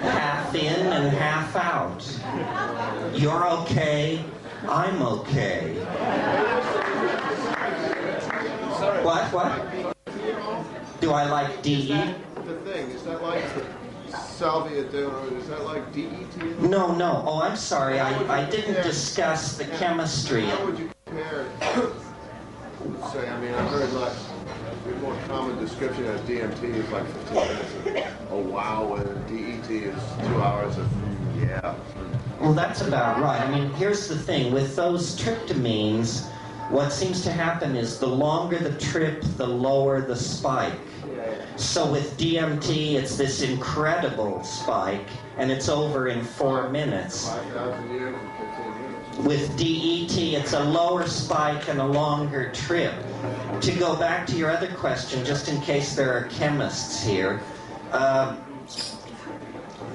Half in and half out. You're okay, I'm okay. What? Do I like DE? The thing, is that like salvia or is that like DET? No. Oh, I'm sorry. I didn't discuss the chemistry. How would you compare, say, I mean, I've heard like the more common description as DMT is like 15 minutes of oh wow, and DET is 2 hours of yeah. Well, that's about right. I mean, here's the thing. With those tryptamines, what seems to happen is the longer the trip, the lower the spike. So with DMT, it's this incredible spike, and it's over in 4 minutes. 5,000 years and 15 minutes. With DET, it's a lower spike and a longer trip. To go back to your other question, just in case there are chemists here,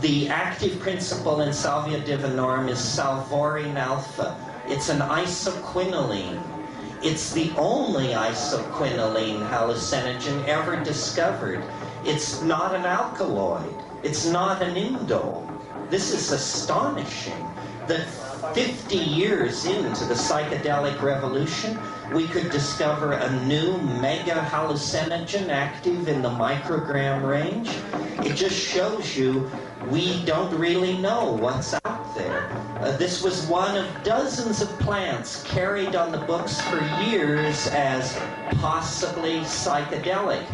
the active principle in salvia divinorum is salvorin alpha. It's an isoquinoline. It's the only isoquinoline hallucinogen ever discovered. It's not an alkaloid. It's not an indole. This is astonishing that 50 years into the psychedelic revolution, we could discover a new mega hallucinogen active in the microgram range. It just shows you we don't really know what's out there. This was one of dozens of plants carried on the books for years as possibly psychedelic.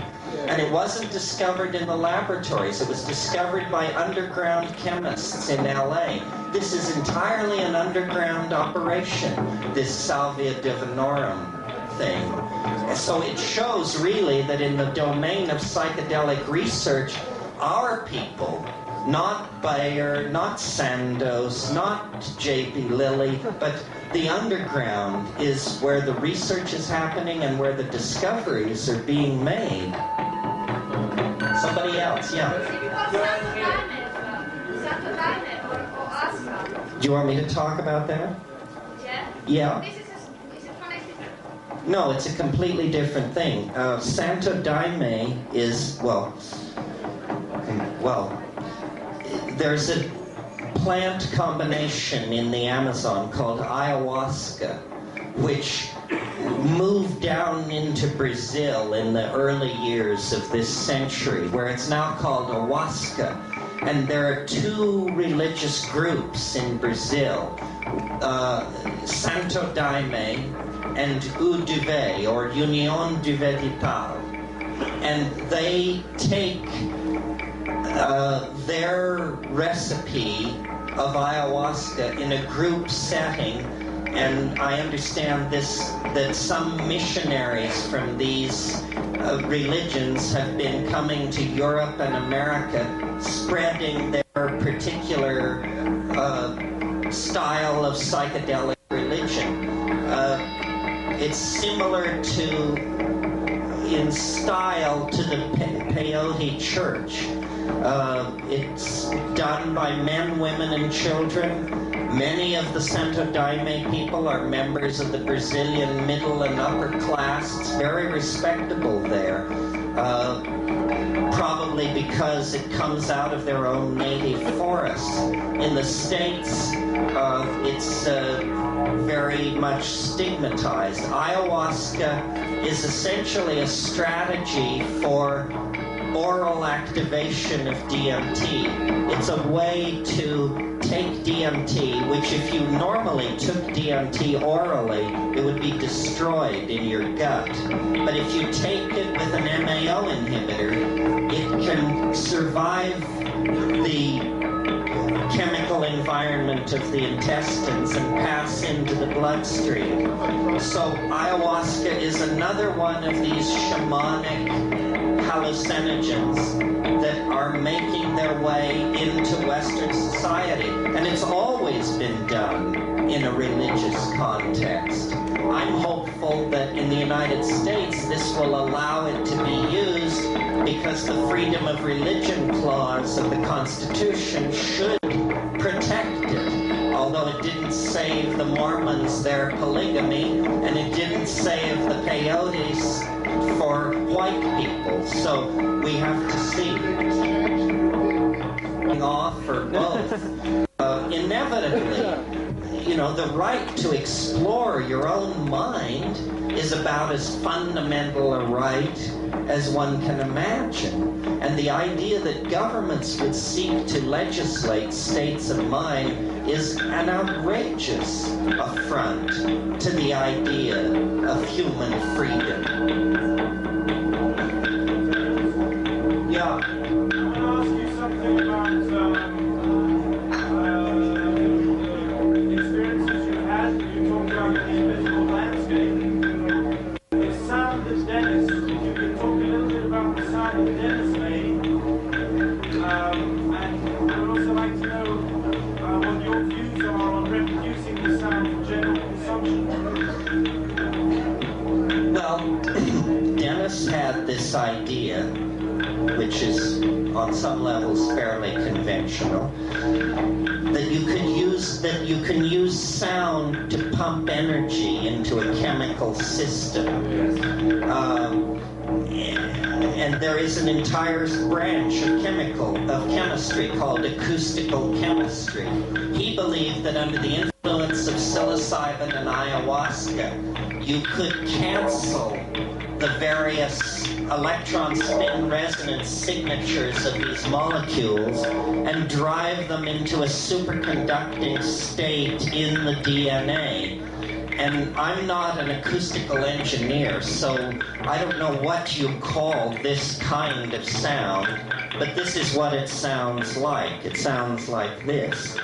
And it wasn't discovered in the laboratories. It was discovered by underground chemists in LA. This is entirely an underground operation, this salvia divinorum thing. And so it shows really that in the domain of psychedelic research, our people, not Bayer, not Sandoz, not J.P. Lilly, but the underground is where the research is happening and where the discoveries are being made. Somebody else, yeah. Do you want me to talk about that? Yeah. This is a No, it's a completely different thing. Santo Daime is, well, there's a plant combination in the Amazon called ayahuasca, which moved down into Brazil in the early years of this century, where it's now called ayahuasca. And there are two religious groups in Brazil, Santo Daime and UDV, or União de Vegetal. And they take their recipe of ayahuasca in a group setting, and I understand this that some missionaries from these religions have been coming to Europe and America, spreading their particular style of psychedelic religion. It's similar to, in style, to the peyote church. It's done by men, women, and children. Many of the Santo Daime people are members of the Brazilian middle and upper class. It's very respectable there, probably because it comes out of their own native forests. In the States, it's very much stigmatized. Ayahuasca is essentially a strategy for oral activation of DMT. It's a way to take DMT, which if you normally took DMT orally, it would be destroyed in your gut. But if you take it with an MAO inhibitor, it can survive the chemical environment of the intestines and pass into the bloodstream. So ayahuasca is another one of these shamanic hallucinogens that are making their way into Western society. And it's always been done in a religious context. I'm hopeful that in the United States this will allow it to be used because the freedom of religion clause of the Constitution should protect it. Although it didn't save the Mormons their polygamy, and it didn't save the peyotes for white people. So we have to see off for both. Inevitably, you know, the right to explore your own mind is about as fundamental a right as one can imagine. And the idea that governments would seek to legislate states of mind is an outrageous affront to the idea of human freedom. Yeah. I want to ask you something about experiences you had. You talked about the invisible landscape. The sound that Dennis, if you could talk a little bit about the sound that Dennis made. And I would also like to know what your views are on reproducing the sound for general consumption. Well, Dennis had this idea, which is on some levels fairly conventional, that you can use sound to pump energy into a chemical system. And there is an entire branch of chemistry called acoustical chemistry. He believed that under the influence of psilocybin and ayahuasca, you could cancel the various electron spin resonance signatures of these molecules and drive them into a superconducting state in the DNA. And I'm not an acoustical engineer, so I don't know what you call this kind of sound, but this is what it sounds like. It sounds like this.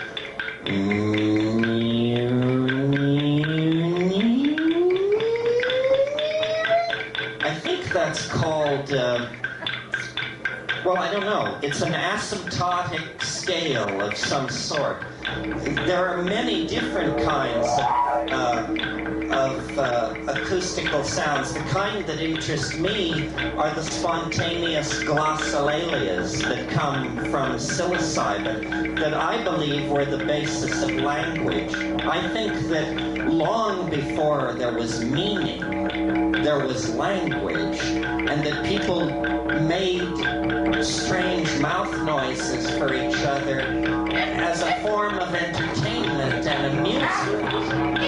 I think that's called, well, I don't know. It's an asymptotic scale of some sort. There are many different kinds of acoustical sounds. The kind that interest me are the spontaneous glossolalias that come from psilocybin that I believe were the basis of language. I think that long before there was meaning, there was language, and that people made strange mouth noises for each other as a form of entertainment and amusement.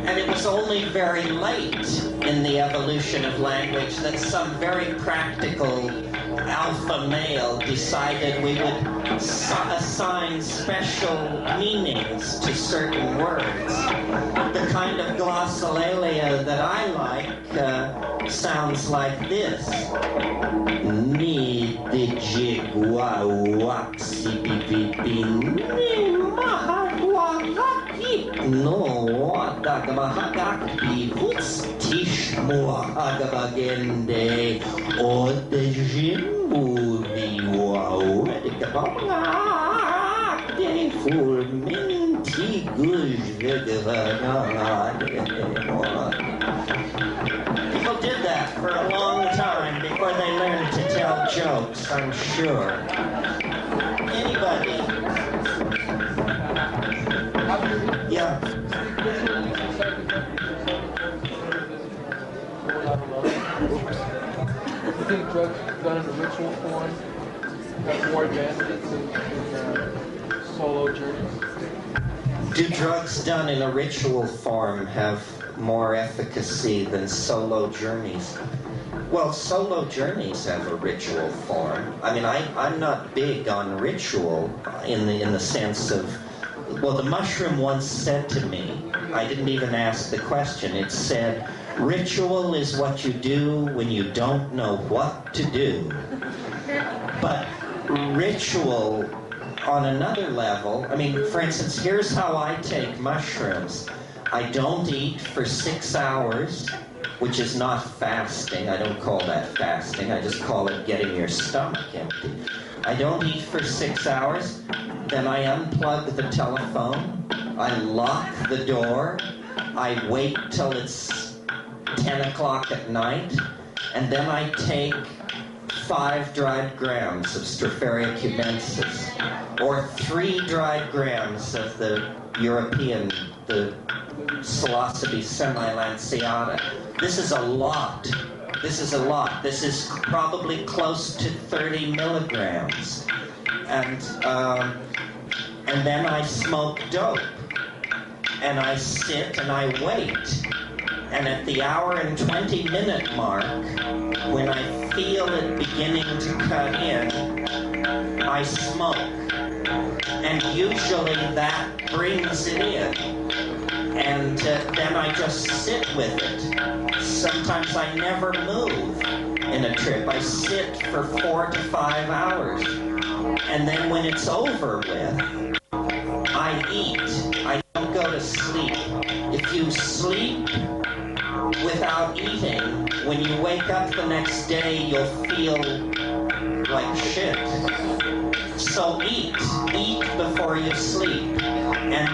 And it was only very late in the evolution of language that some very practical alpha male decided we would assign special meanings to certain words. The kind of glossolalia that I like sounds like this. Ni de jigwa waxi pipi ni mahagwagaki no dagmahagaki huts tish moagabagende o de jimbu viwao de full minty guj. People did that for a long time before they learned to tell jokes, I'm sure. Anybody? Yeah. You think drugs done in a ritual form have more advantages in solo journeys? Do drugs done in a ritual form have more efficacy than solo journeys? Well, solo journeys have a ritual form. I mean, I'm not big on ritual in the sense of, well, the mushroom once said to me, I didn't even ask the question, it said, ritual is what you do when you don't know what to do. But ritual on another level, I mean, for instance, here's how I take mushrooms. I don't eat for 6 hours, which is not fasting. I don't call that fasting. I just call it getting your stomach empty. I don't eat for 6 hours. Then I unplug the telephone. I lock the door. I wait till it's 10 o'clock at night. And then I take 5 dried grams of Stropharia cubensis, or 3 dried grams of the European, the Psilocybe semilanciata. This is a lot. This is a lot. This is probably close to 30 milligrams. And then I smoke dope. And I sit and I wait. And at the hour and 20-minute mark, when I feel it beginning to cut in, I smoke. And usually that brings it in. And then I just sit with it. Sometimes I never move in a trip. I sit for 4 to 5 hours. And then when it's over with, I eat. I don't go to sleep. If you sleep without eating, when you wake up the next day, you'll feel like shit. So eat before you sleep, and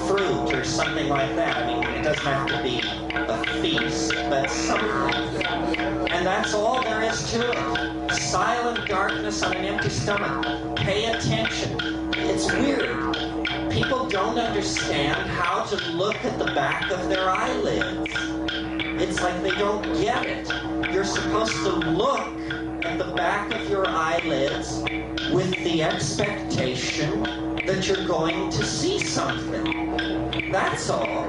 fruit or something like that. I mean, it doesn't have to be a feast, but something. And that's all there is to it. Silent darkness on an empty stomach. Pay attention. It's weird. People don't understand how to look at the back of their eyelids. It's like they don't get it. You're supposed to look at the back of your eyelids with the expectation that you're going to see something. That's all.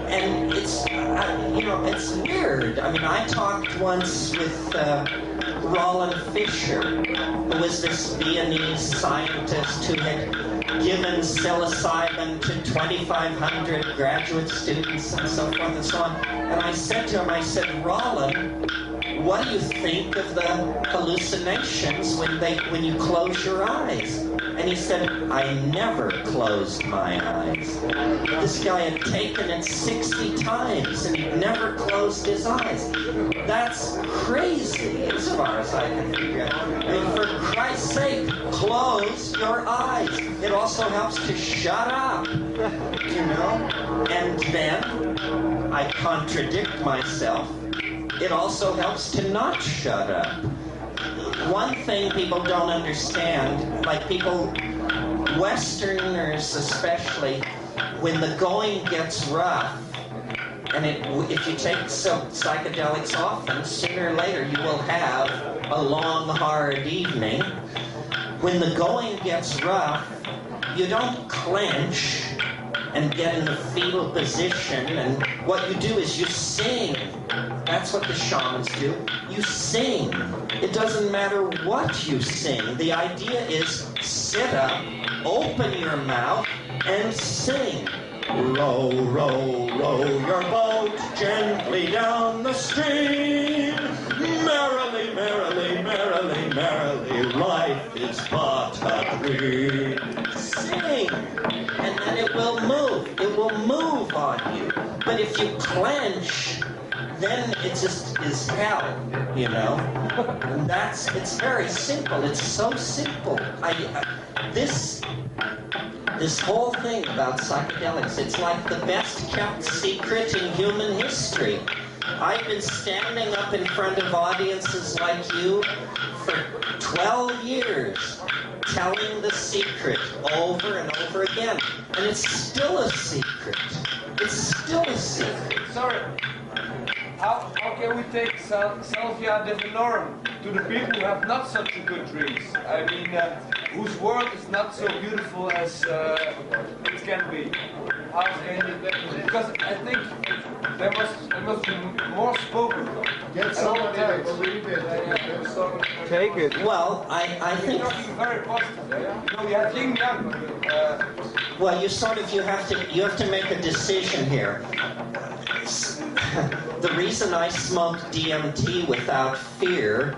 And it's, it's weird. I mean, I talked once with Roland Fisher, who was this Viennese scientist who had given psilocybin to 2,500 graduate students and so forth and so on. And I said to him, Roland, what do you think of the hallucinations when you close your eyes? And he said, I never closed my eyes. This guy had taken it 60 times and he'd never closed his eyes. That's crazy as far as I can figure out. I mean, for Christ's sake, close your eyes. It also helps to shut up, And then I contradict myself. It also helps to not shut up. One thing people don't understand, like people, Westerners especially, when the going gets rough, and if you take psychedelics often, sooner or later you will have a long, hard evening. When the going gets rough, you don't clench and get in a fetal position, and what you do is you sing. That's what the shamans do. You sing. It doesn't matter what you sing. The idea is sit up, open your mouth, and sing. Row, row, row your boat gently down the stream. sing, and then it will move. It will move on you. But if you clench, then it just is hell, you know? And it's very simple. It's so simple. This whole thing about psychedelics, it's like the best kept secret in human history. I've been standing up in front of audiences like you for 12 years, telling the secret over and over again. And it's still a secret. It's still a secret. Sorry. How can we take salvia divinorum to the people who have not such a good dreams? I mean, whose work is not so beautiful as it can be. How can you? Because I think there must be more spoken. Get somebody to believe it. Take it. Well, I think. You're talking very positive. No, you have yin yang. Well, you have to make a decision here. The reason I smoked DMT without fear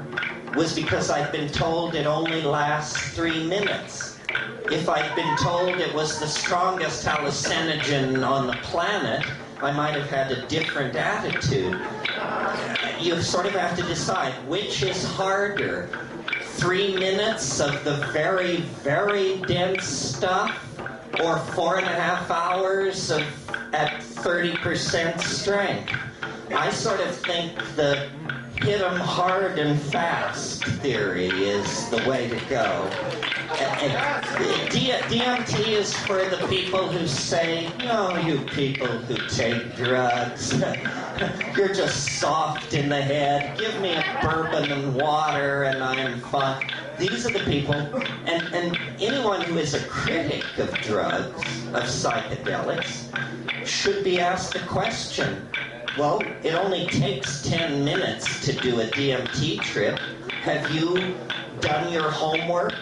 was because I'd been told it only lasts 3 minutes. If I'd been told it was the strongest hallucinogen on the planet, I might have had a different attitude. You sort of have to decide which is harder. 3 minutes of the very, very dense stuff, or 4.5 hours at 30% strength. I sort of think the hit 'em hard and fast theory is the way to go. DMT is for the people who say, no, you people who take drugs, you're just soft in the head. Give me a bourbon and water and I'm fine. These are the people, and anyone who is a critic of drugs, of psychedelics, should be asked the question, well, it only takes 10 minutes to do a DMT trip. Have you done your homework?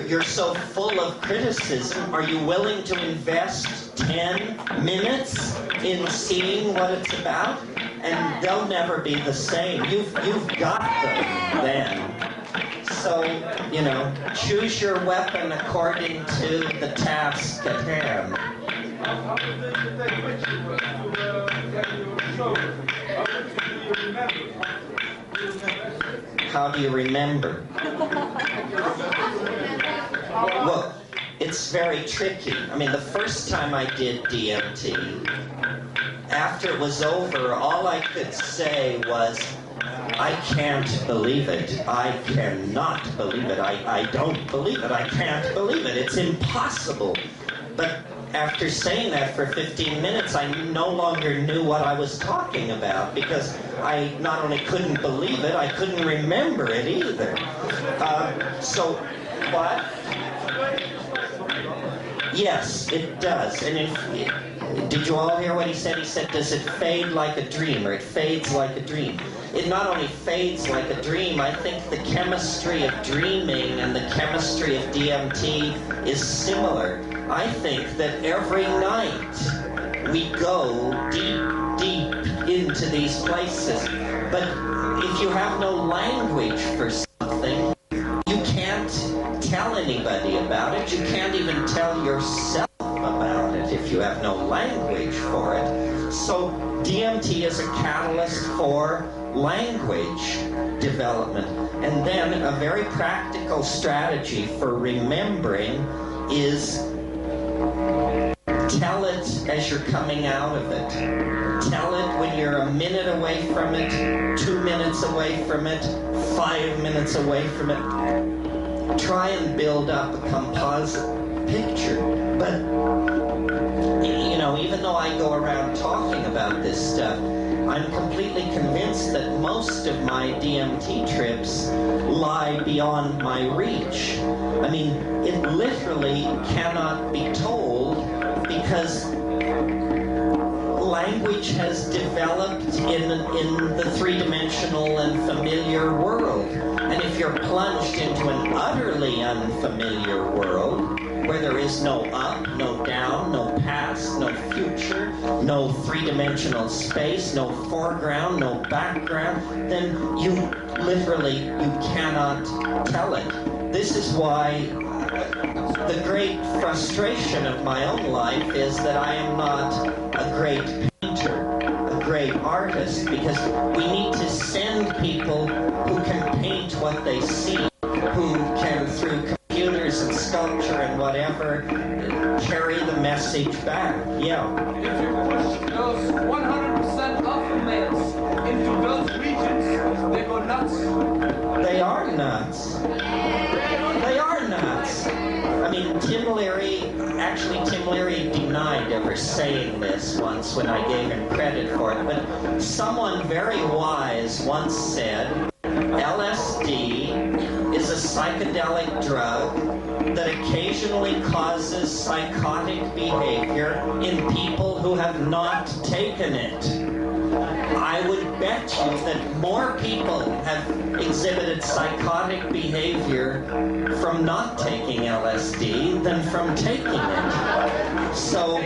You're so full of criticism, are you willing to invest 10 minutes in seeing what it's about? And they'll never be the same. You've got them then. So, you know, choose your weapon according to the task at hand. How do you remember? Well, it's very tricky. I mean, the first time I did DMT, after it was over, all I could say was, I can't believe it. I cannot believe it. I don't believe it. I can't believe it. It's impossible. But after saying that for 15 minutes, I no longer knew what I was talking about because I not only couldn't believe it, I couldn't remember it either. So, what? Yes, it does. And did you all hear what he said? He said, does it fade like a dream, or it fades like a dream? It not only fades like a dream, I think the chemistry of dreaming and the chemistry of DMT is similar. I think that every night we go deep into these places. But if you have no language for something, you can't tell anybody about it. You can't even tell yourself about it if you have no language for it. So DMT is a catalyst for language development. And then a very practical strategy for remembering is tell it as you're coming out of it. Tell it when you're a minute away from it, 2 minutes away from it, 5 minutes away from it. Try and build up a composite picture. But, you know, even though I go around talking about this stuff, I'm completely convinced that most of my DMT trips lie beyond my reach. I mean, it literally cannot be told because language has developed in the three-dimensional and familiar world. And if you're plunged into an utterly unfamiliar world, where there is no up, no down, no past, no future, no three-dimensional space, no foreground, no background, then you cannot tell it. this is why the great frustration of my own life is that I am not a great painter, a great artist, because we need to send people who can paint what they see, who can, through computers and sculpture and whatever, carry the message back. Yeah. If you push those 100% alpha males into those regions, they go nuts. They are nuts. They are nuts. I mean, Tim Leary denied ever saying this once when I gave him credit for it, but someone very wise once said, LSD is a psychedelic drug that occasionally causes psychotic behavior in people who have not taken it. I would bet you that more people have exhibited psychotic behavior from not taking LSD than from taking it. So,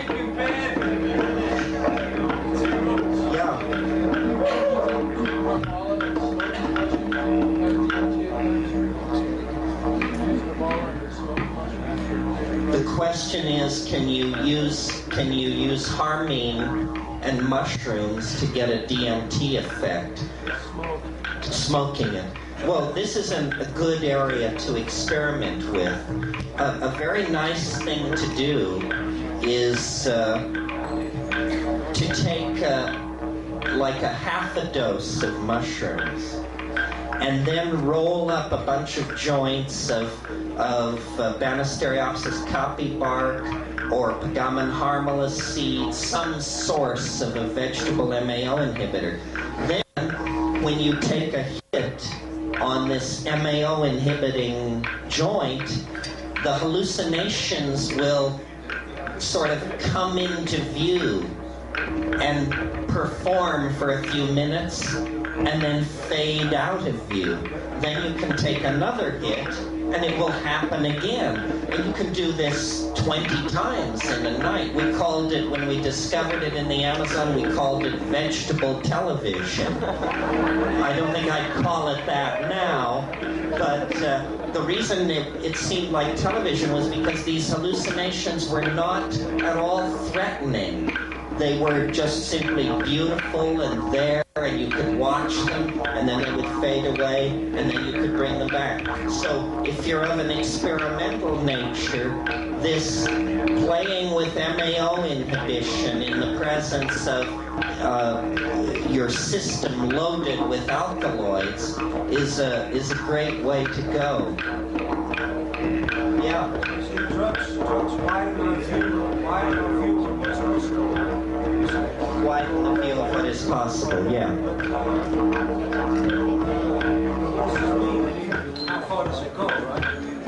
yeah. The question is, can you use harmine and mushrooms to get a DMT effect? Smoking it. Well, this isn't a good area to experiment with. A very nice thing to do is to take like a half a dose of mushrooms and then roll up a bunch of joints of Banisteriopsis caapi bark or Pagamen harmala seed, some source of a vegetable MAO inhibitor. Then, when you take a hit on this MAO inhibiting joint, the hallucinations will sort of come into view and perform for a few minutes and then fade out of view. Then you can take another hit and it will happen again. And you can do this 20 times in a night. We called it, when we discovered it in the Amazon, we called it vegetable television. I don't think I'd call it that now, but the reason it seemed like television was because these hallucinations were not at all threatening. They were just simply beautiful and there, and you could watch them, and then they would fade away, and then you could bring them back. So if you're of an experimental nature, this playing with MAO inhibition in the presence of your system loaded with alkaloids is a great way to go. Yeah. Drugs widen our view of what's possible. Widen the view of what is possible, yeah. How far does it go, right?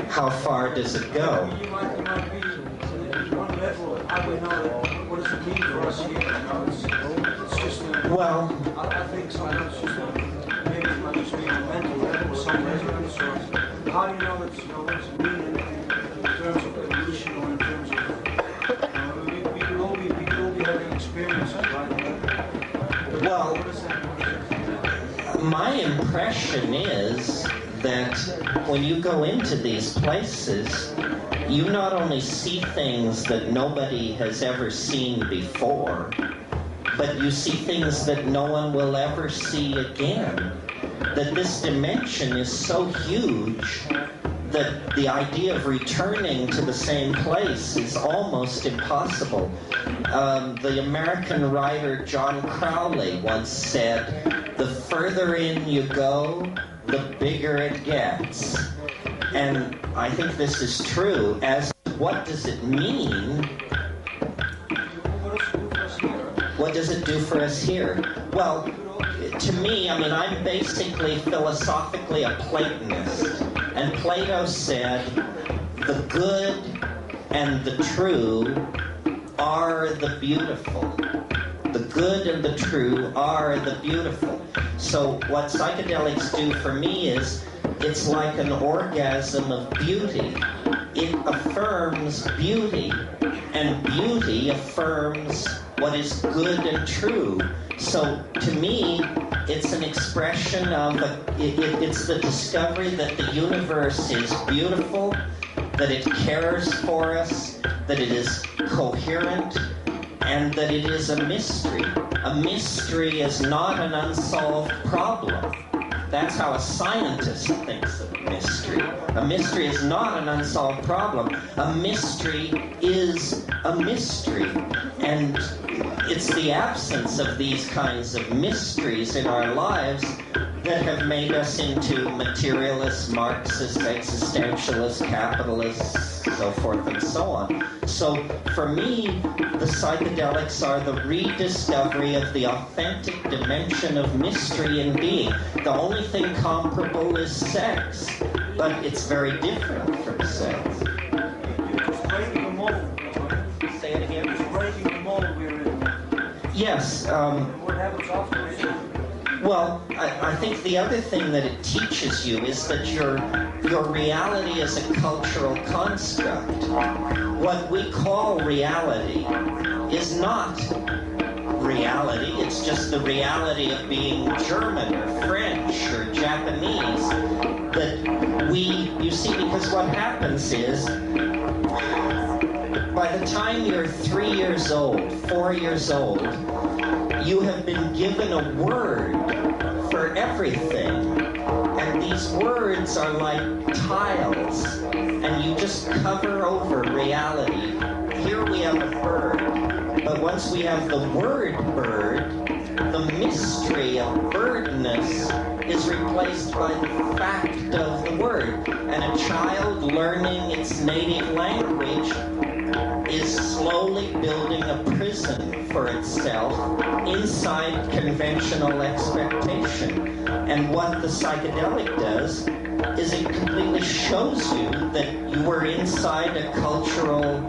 How far does it go? You might be at one level. I would know what does it mean for us here? You know, it's just well, I think sometimes it's just maybe it might just be a mental level or some resonance. Or how do you know it's what does it mean in terms of evolution or in terms of we could all be having experiences, right? well, my impression is that when you go into these places, you not only see things that nobody has ever seen before, but you see things that no one will ever see again. That this dimension is so huge that the idea of returning to the same place is almost impossible. The American writer John Crowley once said, "The further in you go, the bigger it gets." And I think this is true. As what does it mean? What does it do for us here? Well, to me, I mean, I'm basically philosophically a Platonist. And Plato said, the good and the true are the beautiful. The good and the true are the beautiful. So what psychedelics do for me is, it's like an orgasm of beauty. It affirms beauty, and beauty affirms what is good and true. So to me, it's an expression of, it's the discovery that the universe is beautiful, that it cares for us, that it is coherent, and that it is a mystery. A mystery is not an unsolved problem. That's how a scientist thinks of a mystery. A mystery is not an unsolved problem. A mystery is a mystery. And it's the absence of these kinds of mysteries in our lives that have made us into materialists, Marxists, existentialists, capitalists, so forth and so on. So for me, the psychedelics are the rediscovery of the authentic dimension of mystery in being. The only thing comparable is sex, but it's very different from sex. It's breaking the mold. Say it again. It's breaking the mold we're in. Yes. What happens after? Well, I think the other thing that it teaches you is that your reality is a cultural construct. What we call reality is not reality. It's just the reality of being German or French or Japanese. That you see, because what happens is, by the time you're 3 years old, 4 years old, you have been given a word for everything. And these words are like tiles, and you just cover over reality. Here we have a bird, but once we have the word bird, the mystery of birdness is replaced by the fact of the word. And a child learning its native language is slowly building a prison for itself inside conventional expectation. And what the psychedelic does is it completely shows you that you were inside a cultural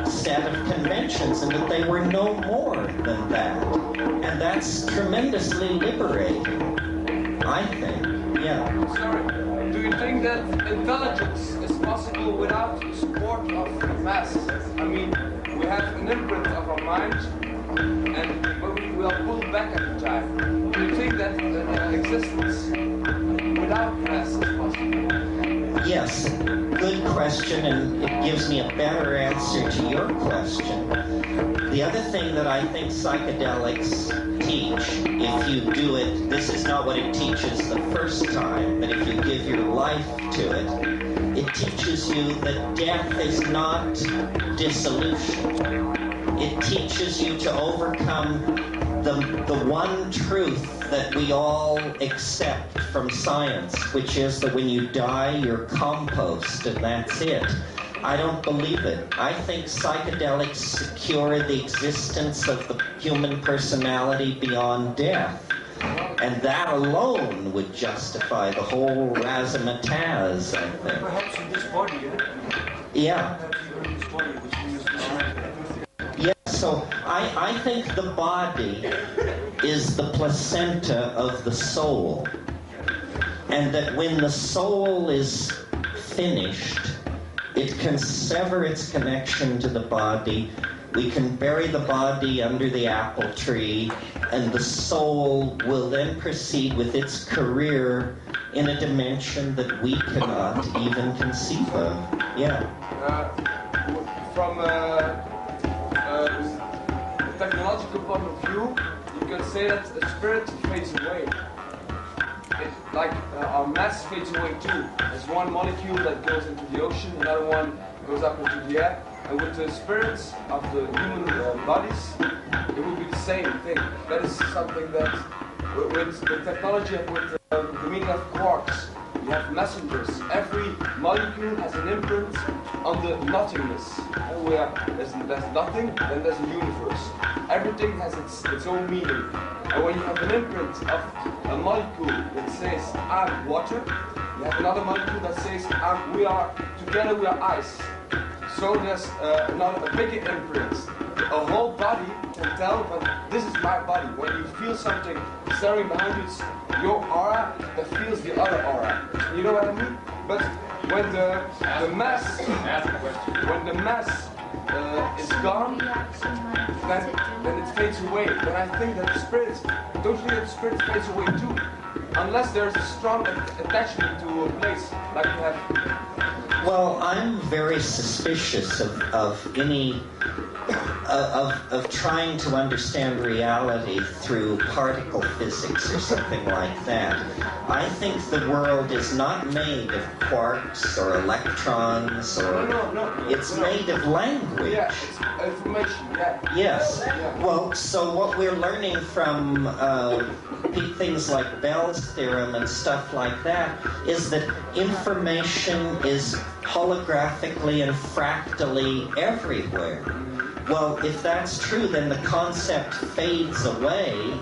set of conventions and that they were no more than that. And that's tremendously liberating, I think. Yeah. Sorry, do you think that intelligence is possible without the support of the masses? I mean, we have an imprint of our mind, and we are pulled back at the time. Do you think that existence without masses is possible? Yes, good question, and it gives me a better answer to your question. The other thing that I think psychedelics teach, if you do it, this is not what it teaches the first time, but if you give your life to it, it teaches you that death is not dissolution. It teaches you to overcome the one truth that we all accept from science, which is that when you die, you're compost, and that's it. I don't believe it. I think psychedelics secure the existence of the human personality beyond death. And that alone would justify the whole razzmatazz, I think. Perhaps in this body, Yeah. Perhaps even in this body, which we use to Yeah, so I think the body is the placenta of the soul. And that when the soul is finished, it can sever its connection to the body. We can bury the body under the apple tree, and the soul will then proceed with its career in a dimension that we cannot even conceive of. Yeah. From a technological point of view, you can say that the spirit fades away. Like our mass fades away too. There's one molecule that goes into the ocean, another one goes up into the air. And with the spirits of the human bodies, it will be the same thing. That is something that, with the technology and with the meaning of quarks, you have messengers. Every molecule has an imprint on the nothingness. And there's nothing, then there's a universe. Everything has its own meaning. And when you have an imprint of a molecule that says, I'm water, you have another molecule that says, together we are ice. So there's a bigger imprint. A whole body can tell, but this is my body. When you feel something staring behind you, it's your aura that feels the other aura. You know what I mean? But when the mass is gone, then it fades away. But I think that the spirit, don't you think that the spirit fades away too? Unless there's a strong attachment to a place like we have. Well, I'm very suspicious of any of trying to understand reality through particle physics or something like that. I think the world is not made of quarks or electrons or it's made of language. Yeah, it's information. Yeah. Yes. Yeah. Well, so what we're learning from things like Bell's theorem and stuff like that is that information is holographically and fractally everywhere. Well, if that's true, then the concept fades away,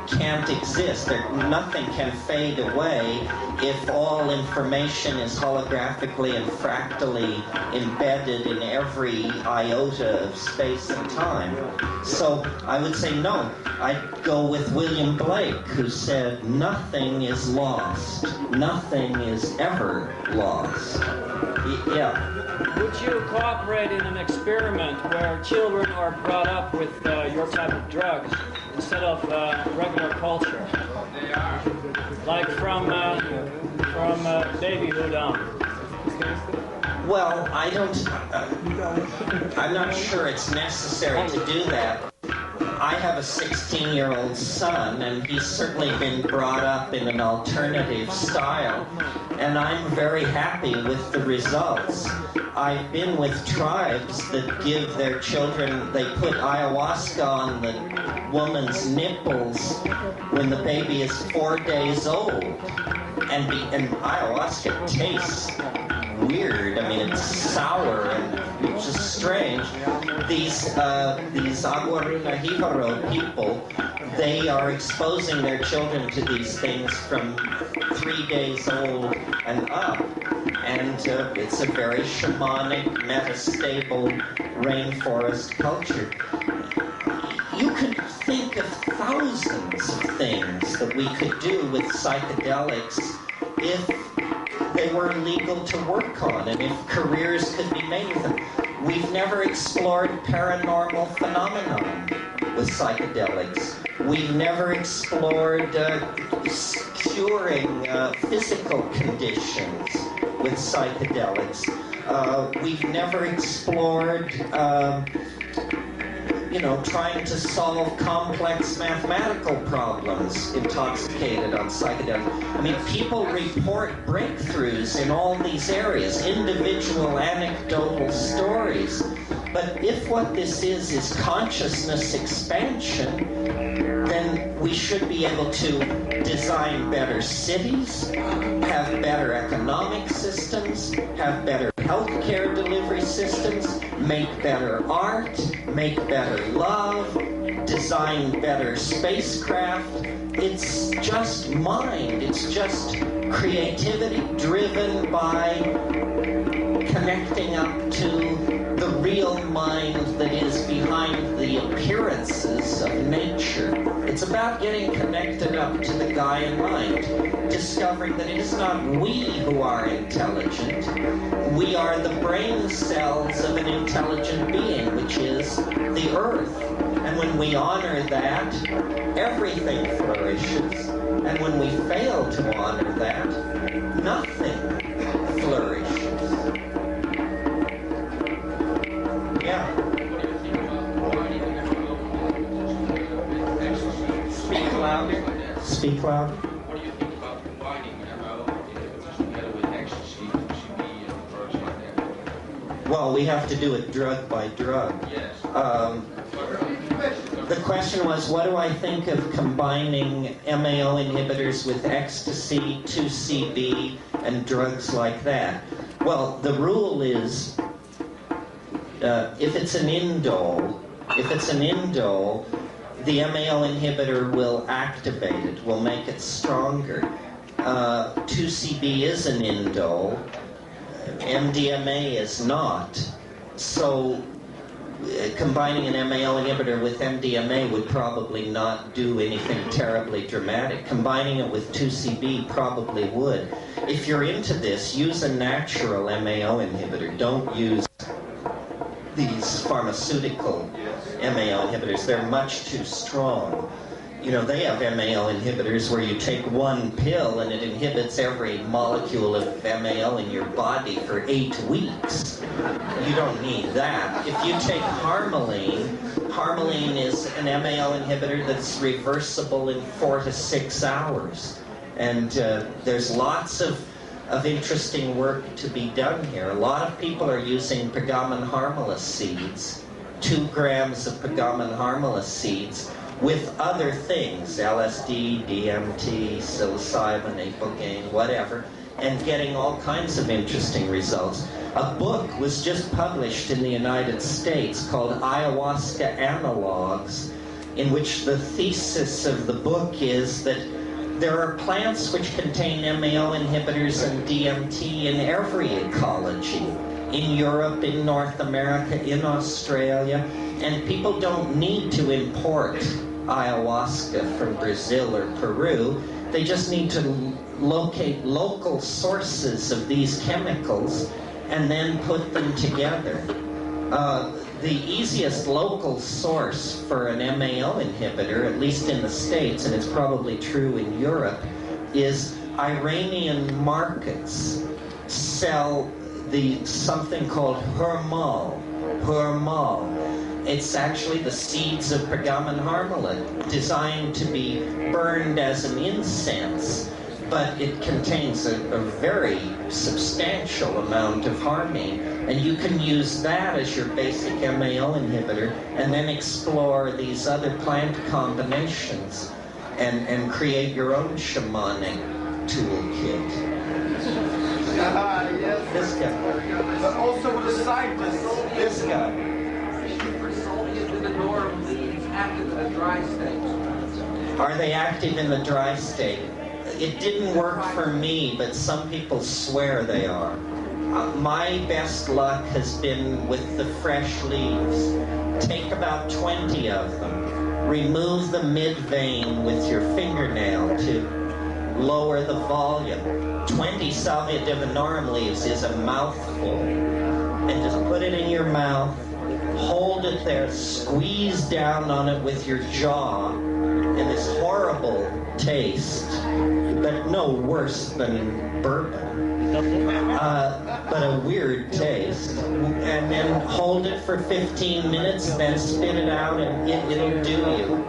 can't exist. Nothing can fade away if all information is holographically and fractally embedded in every iota of space and time. So I would say no. I'd go with William Blake, who said nothing is lost. Nothing is ever lost. Yeah. Would you cooperate in an experiment where children are brought up with your type of drugs instead of regular culture? They are. Like from babyhood on? Well, I'm not sure it's necessary to do that. I have a 16-year-old son, and he's certainly been brought up in an alternative style, and I'm very happy with the results. I've been with tribes that give their children, they put ayahuasca on the woman's nipples when the baby is 4 days old, and ayahuasca tastes weird. I mean, it's sour and it's just strange. These Aguaruna Jibaro people, they are exposing their children to these things from 3 days old and up. And it's a very shamanic, metastable rainforest culture. You could think of thousands of things that we could do with psychedelics if they were legal to work on and if careers could be made with them. We've never explored paranormal phenomenon with psychedelics. We've never explored curing physical conditions with psychedelics. We've never explored trying to solve complex mathematical problems intoxicated on psychedelics. I mean, people report breakthroughs in all these areas, individual anecdotal stories. But if what this is consciousness expansion, then we should be able to design better cities, have better economic systems, have better healthcare delivery systems, make better art, make better love, design better spacecraft. It's just mind. It's just creativity driven by connecting up to the real mind that is behind the appearances of nature. It's about getting connected up to the Gaian mind, discovering that it is not we who are intelligent. We are the brain cells of an intelligent being, which is the earth. And when we honor that, everything flourishes. And when we fail to honor that, nothing flourishes. Yeah. Speak louder. Speak louder. What do you think about combining MO together with ecstasy, CB, and drugs like that? Well, we have to do it drug by drug. Yes. The question was, what do I think of combining MAO inhibitors with ecstasy, 2CB, and drugs like that? Well, the rule is, if it's an indole, the MAO inhibitor will activate it, will make it stronger. 2CB is an indole, MDMA is not. So combining an MAO inhibitor with MDMA would probably not do anything terribly dramatic. Combining it with 2CB probably would. If you're into this, use a natural MAO inhibitor. Don't use these pharmaceutical MAO inhibitors. They're much too strong. You know, they have MAO inhibitors where you take one pill and it inhibits every molecule of MAO in your body for 8 weeks. You don't need that. If you take Harmaline, Harmaline is an MAO inhibitor that's reversible in 4 to 6 hours. And there's lots of interesting work to be done here. A lot of people are using Pegamen harmala seeds, 2 grams of Pegamen harmala seeds, with other things, LSD, DMT, psilocybin, ibogaine, whatever, and getting all kinds of interesting results. A book was just published in the United States called Ayahuasca Analogs, in which the thesis of the book is that there are plants which contain MAO inhibitors and DMT in every ecology, in Europe, in North America, in Australia, and people don't need to import ayahuasca from Brazil or Peru. They just need to locate local sources of these chemicals and then put them together. The easiest local source for an MAO inhibitor, at least in the States, and it's probably true in Europe, is Iranian markets sell something called hurmal. It's actually the seeds of Pegamen harmala, designed to be burned as an incense, but it contains a very substantial amount of harmine, and you can use that as your basic MAO inhibitor, and then explore these other plant combinations, and create your own shamanic toolkit. Yes. This guy. But also with the scientists. This guy. Active in a dry state. Are they active in the dry state? It didn't work for me, but some people swear they are. My best luck has been with the fresh leaves. Take about 20 of them. Remove the mid-vein with your fingernail to lower the volume. 20 Salvia divinorum leaves is a mouthful. And just put it in your mouth. Hold it there, squeeze down on it with your jaw, and this horrible taste, but no worse than bourbon, but a weird taste, and then hold it for 15 minutes, then spit it out, and it'll do you.